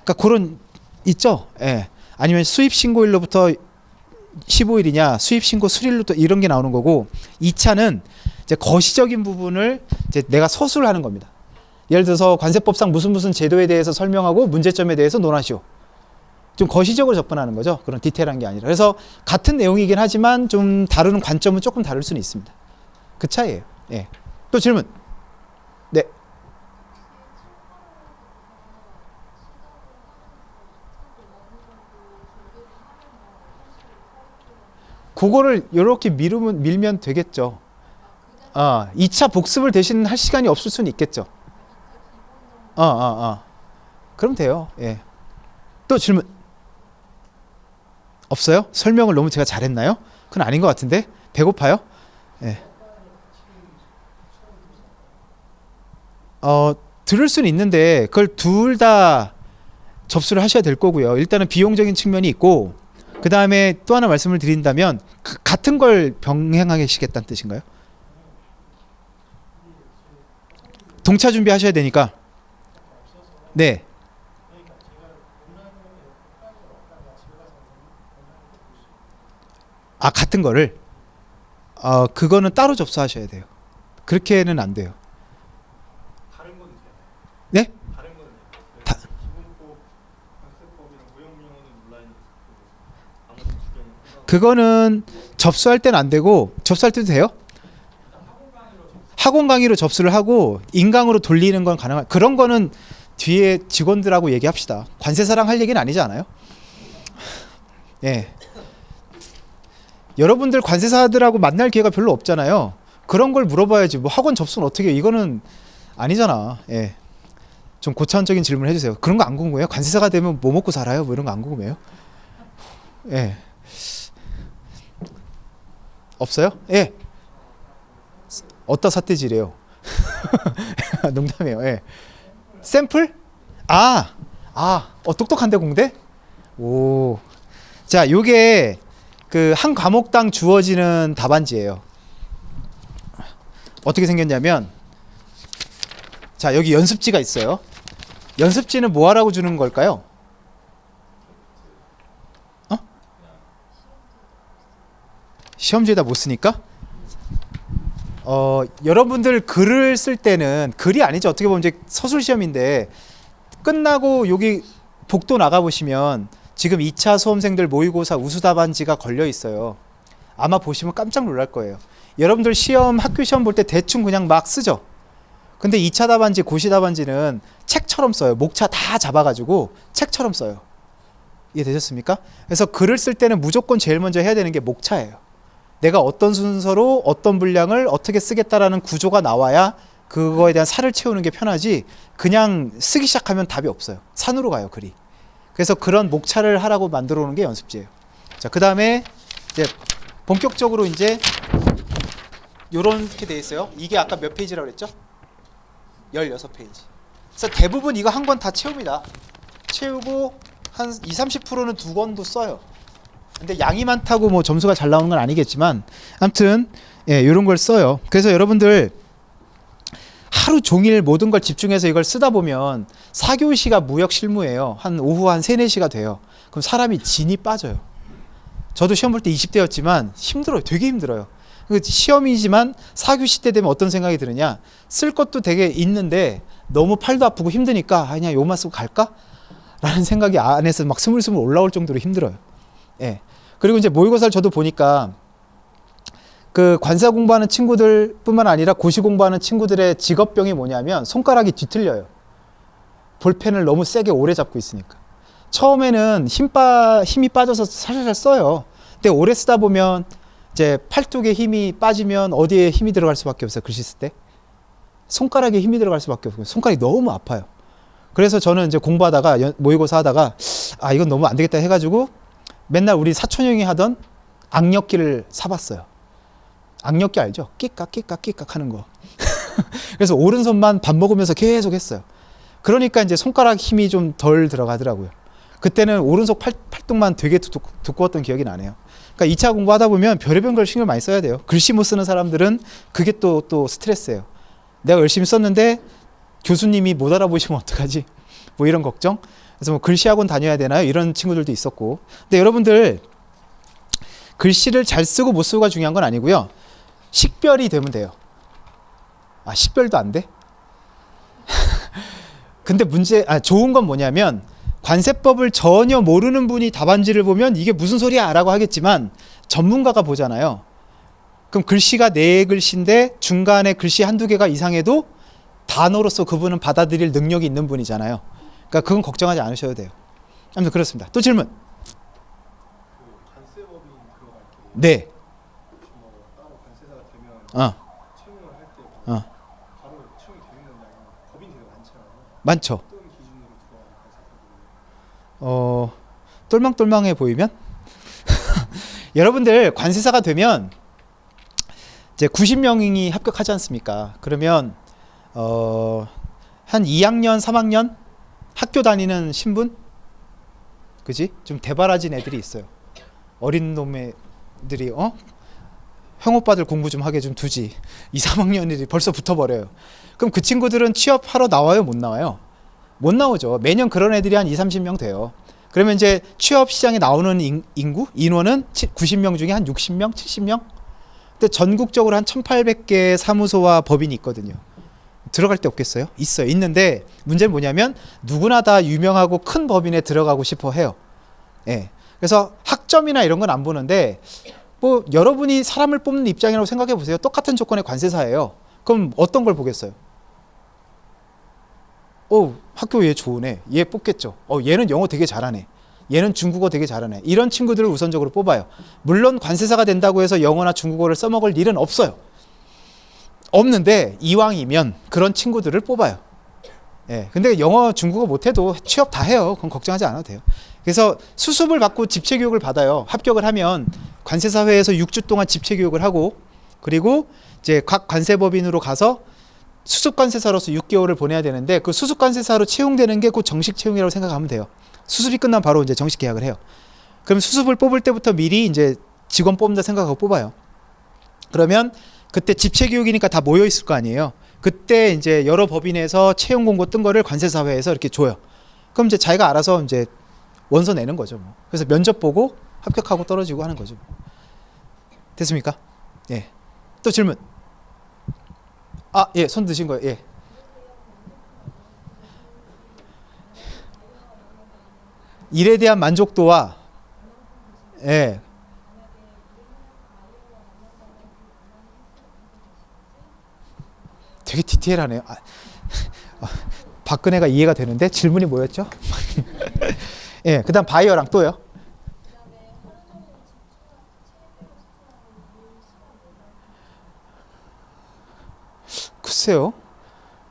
그러니까 그런 있죠. 예. 아니면 수입 신고일로부터 15일이냐, 수입 신고 수일로 또 이런 게 나오는 거고, 2차는 이제 거시적인 부분을 이제 내가 서술을 하는 겁니다. 예를 들어서 관세법상 무슨 제도에 대해서 설명하고 문제점에 대해서 논하시오. 좀 거시적으로 접근하는 거죠. 그런 디테일한 게 아니라. 그래서 같은 내용이긴 하지만 좀 다루는 관점은 조금 다를 수는 있습니다. 그 차이예요. 예. 또 질문. 네. 그거를 이렇게 밀면 되겠죠. 2차 복습을 대신 할 시간이 없을 수는 있겠죠. 그럼 돼요. 예. 또 질문. 없어요? 설명을 너무 제가 잘했나요? 그건 아닌 것 같은데. 배고파요? 예. 들을 수는 있는데 그걸 둘 다 접수를 하셔야 될 거고요. 일단은 비용적인 측면이 있고, 그 다음에 또 하나 말씀을 드린다면 같은 걸 병행하시겠다는 뜻인가요? 동차 준비하셔야 되니까. 네. 같은 거를. 그거는 따로 접수하셔야 돼요. 그렇게는 안 돼요. 네? 다, 그거는 접수할 때는 안 되고, 접수할 때도 돼요? 학원 강의로 접수를 하고 인강으로 돌리는 건 가능한. 그런 거는 뒤에 직원들하고 얘기합시다. 관세사랑 할 얘기는 아니지 않아요? 예. 여러분들 관세사들하고 만날 기회가 별로 없잖아요. 그런 걸 물어봐야지. 뭐 학원 접수는 어떻게 해요? 이거는 아니잖아. 예. 좀 고차원적인 질문 해주세요. 그런 거 안 궁금해요? 관세사가 되면 뭐 먹고 살아요? 뭐 이런 거 안 궁금해요? 예. 없어요? 예. 어디다 삿대질이에요? 농담이에요. 예. 샘플? 똑똑한데 공대? 오. 자, 요게 그 한 과목당 주어지는 답안지예요. 어떻게 생겼냐면, 자, 여기 연습지가 있어요. 연습지는 뭐 하라고 주는 걸까요? 시험지에다 못 쓰니까? 여러분들 글을 쓸 때는, 글이 아니죠. 어떻게 보면 이제 서술 시험인데, 끝나고 여기 복도 나가보시면 지금 2차 수험생들 모의고사 우수답안지가 걸려 있어요. 아마 보시면 깜짝 놀랄 거예요. 여러분들 학교 시험 볼 때 대충 그냥 막 쓰죠. 근데 2차 답안지, 고시답안지는 책처럼 써요. 목차 다 잡아가지고 책처럼 써요. 이해되셨습니까? 그래서 글을 쓸 때는 무조건 제일 먼저 해야 되는 게 목차예요. 내가 어떤 순서로 어떤 분량을 어떻게 쓰겠다라는 구조가 나와야 그거에 대한 살을 채우는 게 편하지, 그냥 쓰기 시작하면 답이 없어요. 산으로 가요, 글이. 그래서 그런 목차를 하라고 만들어 놓은 게 연습지예요. 자, 그 다음에 이제 본격적으로 이제 요렇게 돼 있어요. 이게 아까 몇 페이지라고 그랬죠? 16페이지. 그래서 대부분 이거 한 권 다 채웁니다. 채우고 한 20-30%는 두 권도 써요. 근데 양이 많다고 뭐 점수가 잘 나오는 건 아니겠지만, 아무튼 예, 요런 걸 써요. 그래서 여러분들 하루 종일 모든 걸 집중해서 이걸 쓰다 보면 4교시가 무역 실무예요. 한 오후 한 3, 4시가 돼요. 그럼 사람이 진이 빠져요. 저도 시험 볼 때 20대였지만 힘들어요. 되게 힘들어요. 시험이지만 4교시 때 되면 어떤 생각이 드느냐, 쓸 것도 되게 있는데 너무 팔도 아프고 힘드니까 그냥 요만 쓰고 갈까? 라는 생각이 안에서 막 스물스물 올라올 정도로 힘들어요. 예. 그리고 이제 모의고사를 저도 보니까 그 관사 공부하는 친구들 뿐만 아니라 고시 공부하는 친구들의 직업병이 뭐냐면 손가락이 뒤틀려요. 볼펜을 너무 세게 오래 잡고 있으니까. 처음에는 힘이 빠져서 살살 써요. 근데 오래 쓰다 보면 이제 팔뚝에 힘이 빠지면 어디에 힘이 들어갈 수밖에 없어요. 글씨 쓸 때. 손가락에 힘이 들어갈 수밖에 없어요. 손가락이 너무 아파요. 그래서 저는 이제 공부하다가 모의고사 하다가 이건 너무 안 되겠다 해가지고 맨날 우리 사촌 형이 하던 악력기를 사봤어요. 악력기 알죠? 끼깍 끼깍 끼깍 하는 거. 그래서 오른손만 밥 먹으면서 계속 했어요. 그러니까 이제 손가락 힘이 좀 덜 들어가더라고요. 그때는 오른손 팔뚝만 되게 두꺼웠던 기억이 나네요. 그러니까 2차 공부하다 보면 별의별 걸 신경 많이 써야 돼요. 글씨 못 쓰는 사람들은 그게 또 스트레스예요. 내가 열심히 썼는데 교수님이 못 알아보시면 어떡하지? 뭐 이런 걱정. 그래서 뭐 글씨 학원 다녀야 되나요? 이런 친구들도 있었고. 근데 여러분들 글씨를 잘 쓰고 못 쓰고가 중요한 건 아니고요. 식별이 되면 돼요. 식별도 안 돼? 근데 좋은 건 뭐냐면 관세법을 전혀 모르는 분이 답안지를 보면 이게 무슨 소리야 라고 하겠지만 전문가가 보잖아요. 그럼 글씨가 네 글씨인데 중간에 글씨 한두 개가 이상해도 단어로서 그분은 받아들일 능력이 있는 분이잖아요. 그러니까 그건 걱정하지 않으셔도 돼요. 아무튼 그렇습니다. 또 질문. 관세법이 들어갈 때 네. 뭐 따로 관세사가 되면 어. 채용을 할 때 어. 바로 채용이 되는 건지 아니면 법인이 되게 많잖아요. 많죠. 어떤 기준으로 들어가는 관세사들이? 똘망똘망해 보이면 여러분들 관세사가 되면 이제 90명이 합격하지 않습니까? 그러면 한 2학년, 3학년 학교 다니는 신분? 그지? 좀 대바라진 애들이 있어요. 어린 놈애들이 형 오빠들 공부 좀 하게 좀 두지. 2, 3학년들이 벌써 붙어버려요. 그럼 그 친구들은 취업하러 나와요? 못 나와요? 못 나오죠. 매년 그런 애들이 한 2, 30명 돼요. 그러면 이제 취업 시장에 나오는 인원은 90명 중에 한 60명, 70명? 근데 전국적으로 한 1800개 사무소와 법인이 있거든요. 들어갈 데 없겠어요? 있어요. 있는데 문제는 뭐냐면 누구나 다 유명하고 큰 법인에 들어가고 싶어 해요. 예. 그래서 학점이나 이런 건 안 보는데 뭐 여러분이 사람을 뽑는 입장이라고 생각해 보세요. 똑같은 조건의 관세사예요. 그럼 어떤 걸 보겠어요? 학교 얘 좋으네. 얘 뽑겠죠. 얘는 영어 되게 잘하네. 얘는 중국어 되게 잘하네. 이런 친구들을 우선적으로 뽑아요. 물론 관세사가 된다고 해서 영어나 중국어를 써먹을 일은 없어요. 없는데 이왕이면 그런 친구들을 뽑아요. 예. 근데 영어, 중국어 못해도 취업 다 해요. 그건 걱정하지 않아도 돼요. 그래서 수습을 받고 집체교육을 받아요. 합격을 하면 관세사회에서 6주 동안 집체교육을 하고 그리고 이제 각 관세법인으로 가서 수습관세사로서 6개월을 보내야 되는데 그 수습관세사로 채용되는 게 곧 정식 채용이라고 생각하면 돼요. 수습이 끝나면 바로 이제 정식 계약을 해요. 그럼 수습을 뽑을 때부터 미리 이제 직원 뽑는다 생각하고 뽑아요. 그러면 그때 집체교육이니까 다 모여 있을 거 아니에요. 그때 이제 여러 법인에서 채용 공고 뜬 거를 관세사회에서 이렇게 줘요. 그럼 이제 자기가 알아서 이제 원서 내는 거죠. 뭐. 그래서 면접 보고 합격하고 떨어지고 하는 거죠. 됐습니까? 예. 또 질문. 예, 손 드신 거예요. 예. 일에 대한 만족도와 예. 되게 디테일하네요. 박근혜가 이해가 되는데 질문이 뭐였죠? 예, 그다음 바이어랑 또요. 글쎄요.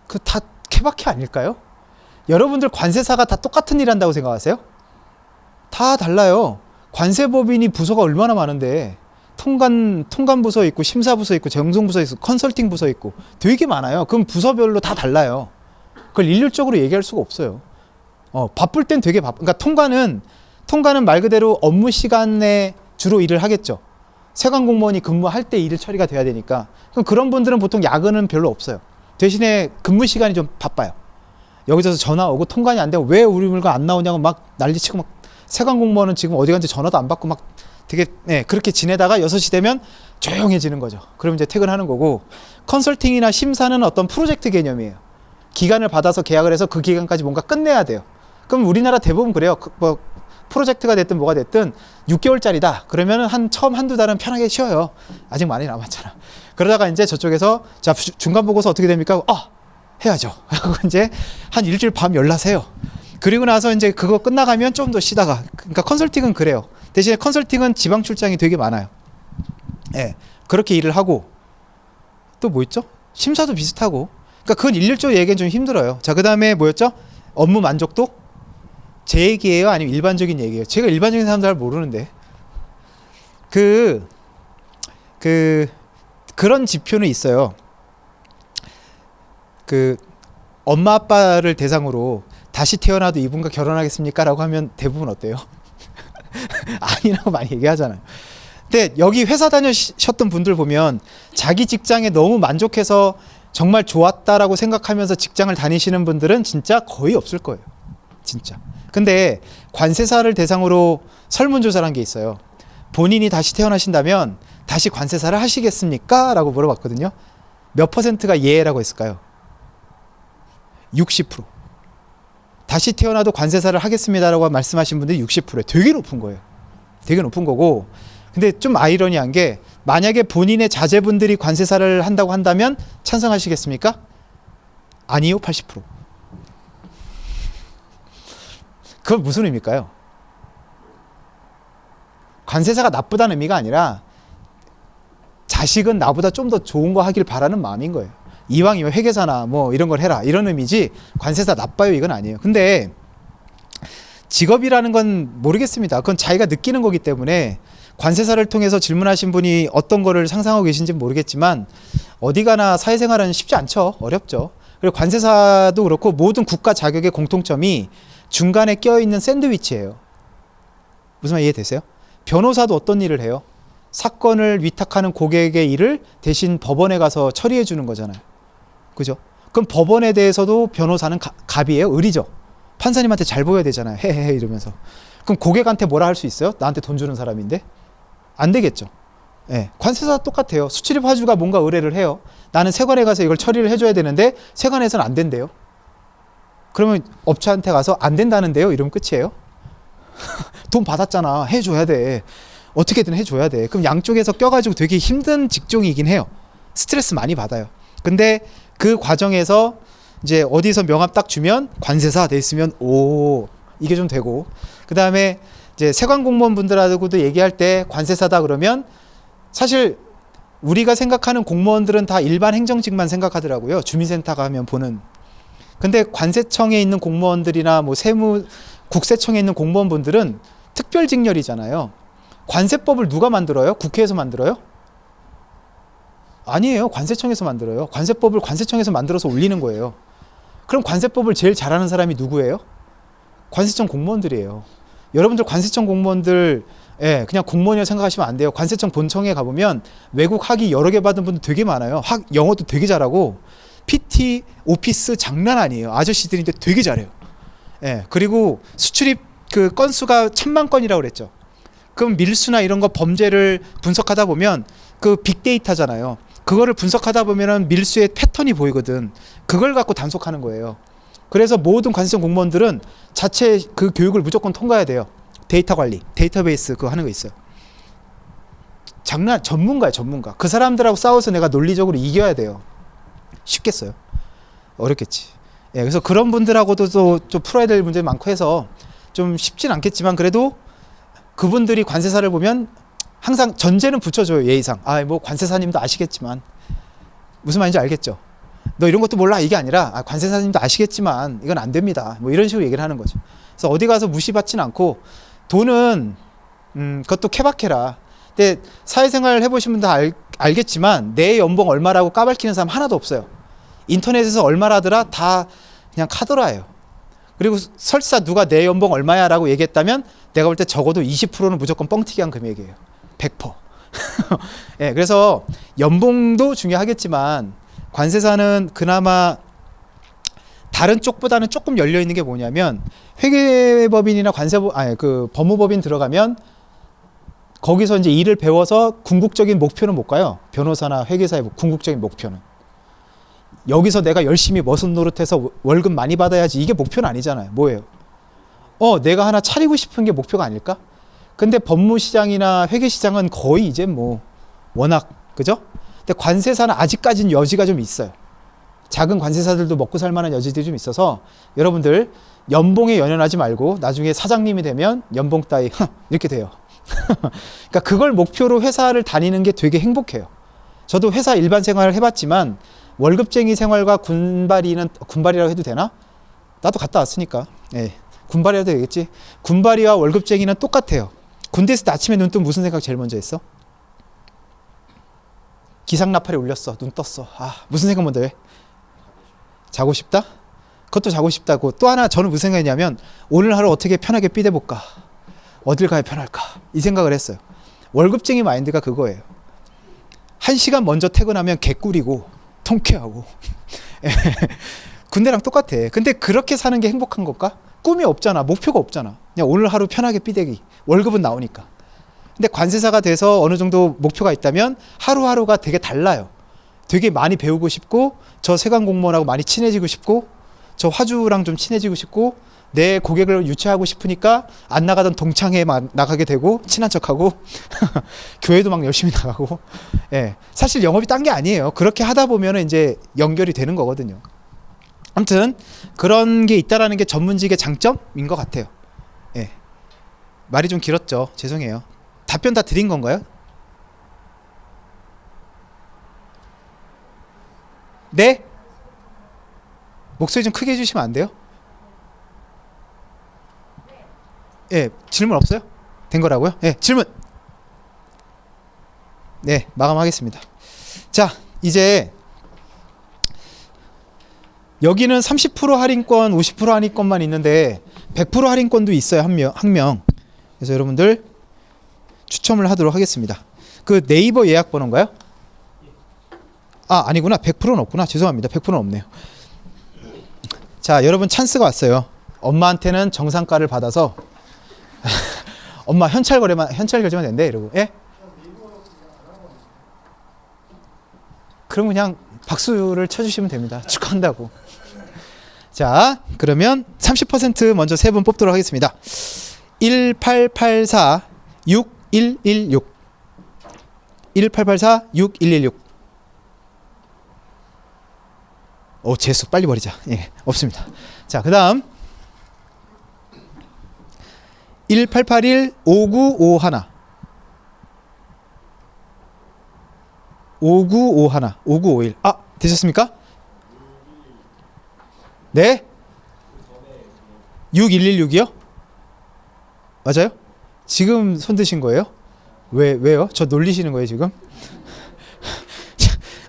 그 다 케바케 아닐까요? 여러분들 관세사가 다 똑같은 일 한다고 생각하세요? 다 달라요. 관세법인이 부서가 얼마나 많은데 통관 부서 있고 심사 부서 있고 정송 부서 있고 컨설팅 부서 있고 되게 많아요. 그럼 부서별로 다 달라요. 그걸 일률적으로 얘기할 수가 없어요. 바쁠 땐 되게 그러니까 통관은 말 그대로 업무 시간에 주로 일을 하겠죠. 세관 공무원이 근무할 때 일 처리가 돼야 되니까. 그럼 그런 분들은 보통 야근은 별로 없어요. 대신에 근무 시간이 좀 바빠요. 여기서 전화 오고 통관이 안 되고 왜 우리 물건 안 나오냐고 막 난리치고 막 세관 공무원은 지금 어디 갔는지 전화도 안 받고 막 되게 그렇게 지내다가 6시 되면 조용해지는 거죠. 그럼 이제 퇴근하는 거고 컨설팅이나 심사는 어떤 프로젝트 개념이에요. 기간을 받아서 계약을 해서 그 기간까지 뭔가 끝내야 돼요. 그럼 우리나라 대부분 그래요. 뭐 프로젝트가 됐든 뭐가 됐든 6개월짜리다. 그러면은 처음 한두 달은 편하게 쉬어요. 아직 많이 남았잖아. 그러다가 이제 저쪽에서 자 중간 보고서 어떻게 됩니까? 해야죠. 하고 이제 한 일주일 밤 연락해요. 그리고 나서 이제 그거 끝나가면 좀 더 쉬다가 그러니까 컨설팅은 그래요. 대신에 컨설팅은 지방 출장이 되게 많아요. 예, 그렇게 일을 하고 또 뭐 있죠? 심사도 비슷하고. 그러니까 그건 일률적으로 얘기는 좀 힘들어요. 자, 그 다음에 뭐였죠? 업무 만족도? 제 얘기예요? 아니면 일반적인 얘기예요? 제가 일반적인 사람들 잘 모르는데 그런 지표는 있어요. 엄마 아빠를 대상으로 다시 태어나도 이분과 결혼하겠습니까? 라고 하면 대부분 어때요? 아니라고 많이 얘기하잖아요. 근데 여기 회사 다니셨던 분들 보면 자기 직장에 너무 만족해서 정말 좋았다라고 생각하면서 직장을 다니시는 분들은 진짜 거의 없을 거예요. 진짜. 근데 관세사를 대상으로 설문조사를 한 게 있어요. 본인이 다시 태어나신다면 다시 관세사를 하시겠습니까? 라고 물어봤거든요. 몇 퍼센트가 예라고 했을까요? 60%. 다시 태어나도 관세사를 하겠습니다라고 말씀하신 분들이 60%예요. 되게 높은 거예요. 되게 높은 거고, 근데 좀 아이러니한 게 만약에 본인의 자제분들이 관세사를 한다고 한다면 찬성하시겠습니까? 아니요, 80%. 그건 무슨 의미일까요? 관세사가 나쁘다는 의미가 아니라 자식은 나보다 좀 더 좋은 거 하길 바라는 마음인 거예요. 이왕이면 회계사나 뭐 이런 걸 해라 이런 의미지 관세사 나빠요 이건 아니에요. 근데 직업이라는 건 모르겠습니다. 그건 자기가 느끼는 거기 때문에 관세사를 통해서 질문하신 분이 어떤 거를 상상하고 계신지 모르겠지만 어디 가나 사회생활은 쉽지 않죠. 어렵죠. 그리고 관세사도 그렇고 모든 국가 자격의 공통점이 중간에 껴있는 샌드위치예요. 무슨 말 이해되세요? 변호사도 어떤 일을 해요? 사건을 위탁하는 고객의 일을 대신 법원에 가서 처리해 주는 거잖아요. 그죠? 그럼 법원에 대해서도 변호사는 갑이에요? 을이죠? 판사님한테 잘 보여야 되잖아요. 헤헤헤 이러면서. 그럼 고객한테 뭐라 할 수 있어요? 나한테 돈 주는 사람인데? 안 되겠죠. 예, 관세사 똑같아요. 수출입 화주가 뭔가 의뢰를 해요. 나는 세관에 가서 이걸 처리를 해줘야 되는데 세관에서는 안 된대요. 그러면 업체한테 가서 안 된다는데요? 이러면 끝이에요. 돈 받았잖아. 해줘야 돼. 어떻게든 해줘야 돼. 그럼 양쪽에서 껴가지고 되게 힘든 직종이긴 해요. 스트레스 많이 받아요. 근데 그 과정에서 이제 어디서 명함 딱 주면 관세사 돼 있으면 오 이게 좀 되고, 그 다음에 이제 세관 공무원분들하고도 얘기할 때 관세사다 그러면 사실 우리가 생각하는 공무원들은 다 일반 행정직만 생각하더라고요. 주민센터 가면 보는. 근데 관세청에 있는 공무원들이나 뭐 세무 국세청에 있는 공무원분들은 특별 직렬이잖아요. 관세법을 누가 만들어요? 국회에서 만들어요? 아니에요. 관세청에서 만들어요. 관세법을 관세청에서 만들어서 올리는 거예요. 그럼 관세법을 제일 잘하는 사람이 누구예요? 관세청 공무원들이에요. 여러분들 관세청 공무원들 그냥 공무원이라고 생각하시면 안 돼요. 관세청 본청에 가보면 외국 학위 여러 개 받은 분들 되게 많아요. 영어도 되게 잘하고 PT, 오피스 장난 아니에요. 아저씨들인데 되게 잘해요. 그리고 수출입 그 건수가 1000만 건이라고 그랬죠. 그럼 밀수나 이런 거 범죄를 분석하다 보면 그 빅데이터잖아요. 그거를 분석하다 보면은 밀수의 패턴이 보이거든. 그걸 갖고 단속하는 거예요. 그래서 모든 관세청 공무원들은 자체 그 교육을 무조건 통과해야 돼요. 데이터 관리, 데이터베이스 그거 하는 거 있어요. 전문가야, 전문가. 그 사람들하고 싸워서 내가 논리적으로 이겨야 돼요. 쉽겠어요? 어렵겠지. 그래서 그런 분들하고도 좀 풀어야 될 문제가 많고 해서 좀 쉽진 않겠지만 그래도 그분들이 관세사를 보면 항상 전제는 붙여줘요. 예의상. 뭐 관세사님도 아시겠지만 무슨 말인지 알겠죠? 너 이런 것도 몰라 이게 아니라 관세사님도 아시겠지만 이건 안 됩니다. 뭐 이런 식으로 얘기를 하는 거죠. 그래서 어디 가서 무시받지는 않고 돈은 그것도 케바케라. 근데 사회생활 해보신 분들 알겠지만 내 연봉 얼마라고 까발키는 사람 하나도 없어요. 인터넷에서 얼마라더라 다 그냥 카더라예요. 그리고 설사 누가 내 연봉 얼마야 라고 얘기했다면 내가 볼 때 적어도 20%는 무조건 뻥튀기 한 금액이에요. 100%. 그래서 연봉도 중요하겠지만 관세사는 그나마 다른 쪽보다는 조금 열려 있는 게 뭐냐면 회계법인이나 그 법무법인 들어가면 거기서 이제 일을 배워서 궁극적인 목표는 못 가요. 변호사나 회계사의 궁극적인 목표는. 여기서 내가 열심히 머슴 노릇해서 월급 많이 받아야지 이게 목표는 아니잖아요. 뭐예요? 내가 하나 차리고 싶은 게 목표가 아닐까? 근데 법무시장이나 회계시장은 거의 이제 뭐 워낙 그죠? 근데 관세사는 아직까지는 여지가 좀 있어요. 작은 관세사들도 먹고 살 만한 여지들이 좀 있어서 여러분들 연봉에 연연하지 말고 나중에 사장님이 되면 연봉 따위 이렇게 돼요. 그러니까 그걸 목표로 회사를 다니는 게 되게 행복해요. 저도 회사 일반 생활을 해봤지만 월급쟁이 생활과 군발이라고 해도 되나? 나도 갔다 왔으니까. 군발이라도 되겠지. 군발이와 월급쟁이는 똑같아요. 군대 있을 때 아침에 눈 뜨면 무슨 생각 제일 먼저 했어? 기상나팔이 울렸어. 눈 떴어. 무슨 생각 먼저 해? 자고 싶다? 그것도 자고 싶다고. 또 하나 저는 무슨 생각이냐면 오늘 하루 어떻게 편하게 삐대볼까? 어딜 가야 편할까? 이 생각을 했어요. 월급쟁이 마인드가 그거예요. 1시간 먼저 퇴근하면 개꿀이고 통쾌하고 군대랑 똑같아. 근데 그렇게 사는 게 행복한 걸까? 꿈이 없잖아. 목표가 없잖아. 그냥 오늘 하루 편하게 삐대기. 월급은 나오니까. 근데 관세사가 돼서 어느 정도 목표가 있다면 하루하루가 되게 달라요. 되게 많이 배우고 싶고 저 세관 공무원하고 많이 친해지고 싶고 저 화주랑 좀 친해지고 싶고 내 고객을 유치하고 싶으니까 안 나가던 동창회 나가게 되고 친한 척하고 교회도 막 열심히 나가고 예. 사실 영업이 딴 게 아니에요. 그렇게 하다 보면 이제 연결이 되는 거거든요. 아무튼 그런 게 있다라는 게 전문직의 장점인 것 같아요. 예. 말이 좀 길었죠. 죄송해요. 답변 다 드린 건가요? 네? 목소리 좀 크게 해주시면 안 돼요? 예, 질문 없어요? 된 거라고요? 예, 질문. 네, 마감하겠습니다. 자, 이제 여기는 30% 할인권, 50% 할인권만 있는데 100% 할인권도 있어요. 한 명. 그래서 여러분들 추첨을 하도록 하겠습니다. 그 네이버 예약 번호인가요? 아, 아니구나. 100%는 없구나. 죄송합니다. 100%는 없네요. 자, 여러분 찬스가 왔어요. 엄마한테는 정상가를 받아서 엄마 현찰 결제만 된대 이러고. 예? 그럼 그냥 박수를 쳐주시면 됩니다. 축하한다고. 자, 그러면 30% 먼저 세 분 뽑도록 하겠습니다. 1884-6116 1884-6116 재수 빨리 버리자. 예, 없습니다. 자, 그 다음 1881-5951 5951 5951 아, 되셨습니까? 네? 6116이요? 맞아요? 지금 손 드신 거예요? 왜요? 저 놀리시는 거예요 지금?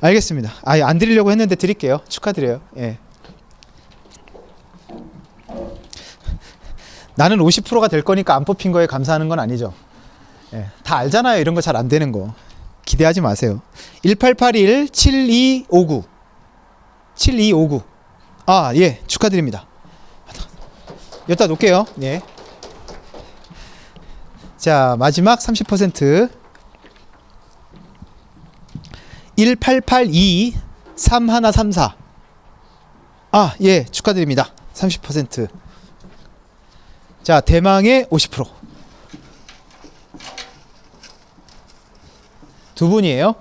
알겠습니다. 안 드리려고 했는데 드릴게요. 축하드려요. 예. 나는 50%가 될 거니까 안 뽑힌 거에 감사하는 건 아니죠. 예. 다 알잖아요. 이런 거 잘 안 되는 거. 기대하지 마세요. 1881-7259 7259 아, 예. 축하드립니다. 여기다 놓을게요. 예. 자, 마지막 30% 1882-3134 아, 예. 축하드립니다. 30% 자, 대망의 50% 두 분이에요.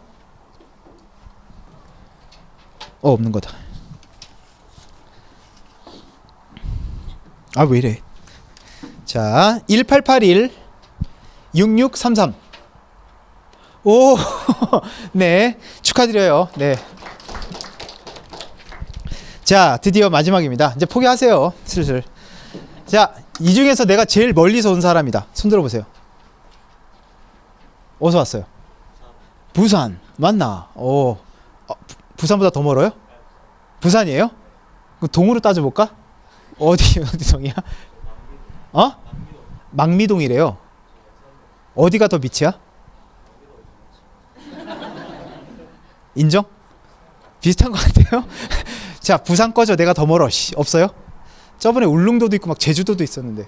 없는 거다. 아, 왜 이래. 자, 1881-6633 오, 네, 축하드려요. 네. 자, 드디어 마지막입니다. 이제 포기하세요. 슬슬. 자, 이 중에서 내가 제일 멀리서 온 사람이다. 손 들어보세요. 어디서 왔어요? 부산. 맞나? 부산보다 더 멀어요? 부산이에요? 그럼 동으로 따져볼까? 어디 동이야? 망미동이래요. 어디가 더 밑이야? 인정? 비슷한 것 같아요. 자, 부산 꺼져. 내가 더 멀어. 없어요? 저번에 울릉도도 있고 막 제주도도 있었는데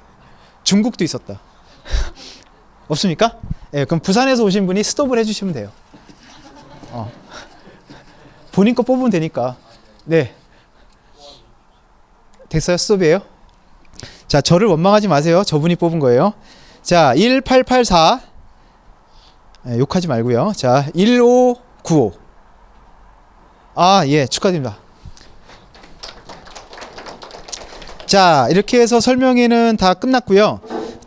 중국도 있었다. 없습니까? 예, 그럼 부산에서 오신 분이 스톱을 해주시면 돼요. 본인 거 뽑으면 되니까. 네. 됐어요? 스톱이에요? 자, 저를 원망하지 마세요. 저분이 뽑은 거예요. 자, 1884 욕하지 말고요. 자, 1595 아, 예, 축하드립니다. 자, 이렇게 해서 설명회는 다 끝났고요.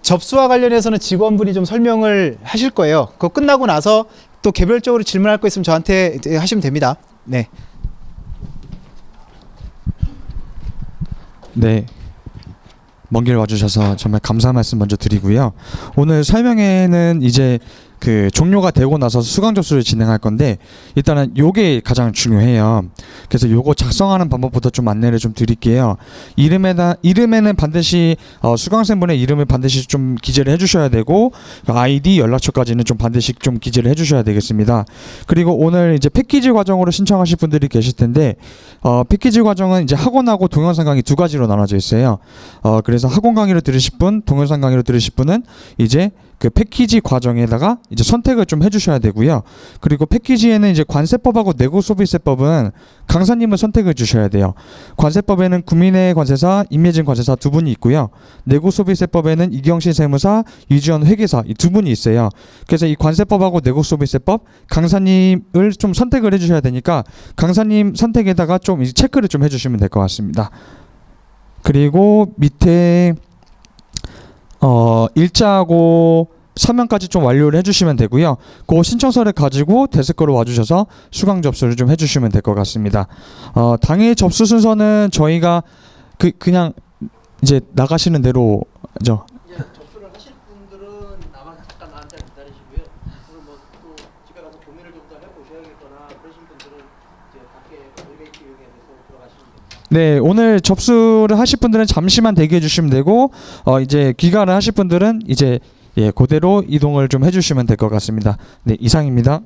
접수와 관련해서는 직원분이 좀 설명을 하실 거예요. 그거 끝나고 나서 또 개별적으로 질문할 거 있으면 저한테 하시면 됩니다. 네. 네. 먼 길 와주셔서 정말 감사 말씀 먼저 드리고요. 오늘 설명회는 이제 그 종료가 되고 나서 수강 접수를 진행할 건데 일단은 요게 가장 중요해요. 그래서 요거 작성하는 방법부터 좀 안내를 좀 드릴게요. 이름에는 반드시 수강생분의 이름을 반드시 좀 기재를 해주셔야 되고 아이디, 연락처까지는 좀 반드시 좀 기재를 해주셔야 되겠습니다. 그리고 오늘 이제 패키지 과정으로 신청하실 분들이 계실 텐데 패키지 과정은 이제 학원하고 동영상 강의 두 가지로 나눠져 있어요. 그래서 학원 강의로 들으실 분, 동영상 강의로 들으실 분은 이제 그 패키지 과정에다가 이제 선택을 좀 해주셔야 되고요. 그리고 패키지에는 이제 관세법하고 내고소비세법은 강사님을 선택해 주셔야 돼요. 관세법에는 국민의 관세사, 임예진 관세사 두 분이 있고요. 내고소비세법에는 이경신 세무사, 유지원 회계사 이 두 분이 있어요. 그래서 이 관세법하고 내고소비세법 강사님을 좀 선택을 해주셔야 되니까 강사님 선택에다가 좀 이제 체크를 좀 해주시면 될 것 같습니다. 그리고 밑에 일자하고 서면까지 좀 완료를 해주시면 되고요. 그 신청서를 가지고 데스크로 와주셔서 수강 접수를 좀 해주시면 될 것 같습니다. 당일 접수 순서는 저희가 그냥 이제 나가시는 대로죠. 이제 접수를 하실 분들은 잠깐 나한테 기다리시고요. 오늘 뭐또 집에 가서 고민을 좀 더 해보셔야겠거나 그러신 분들은 이제 밖에 엘리베이터 이용해서 들어가시면 됩니다. 네, 오늘 접수를 하실 분들은 잠시만 대기해 주시면 되고 이제 귀가를 하실 분들은 이제 그대로 이동을 좀 해주시면 될 것 같습니다. 네, 이상입니다.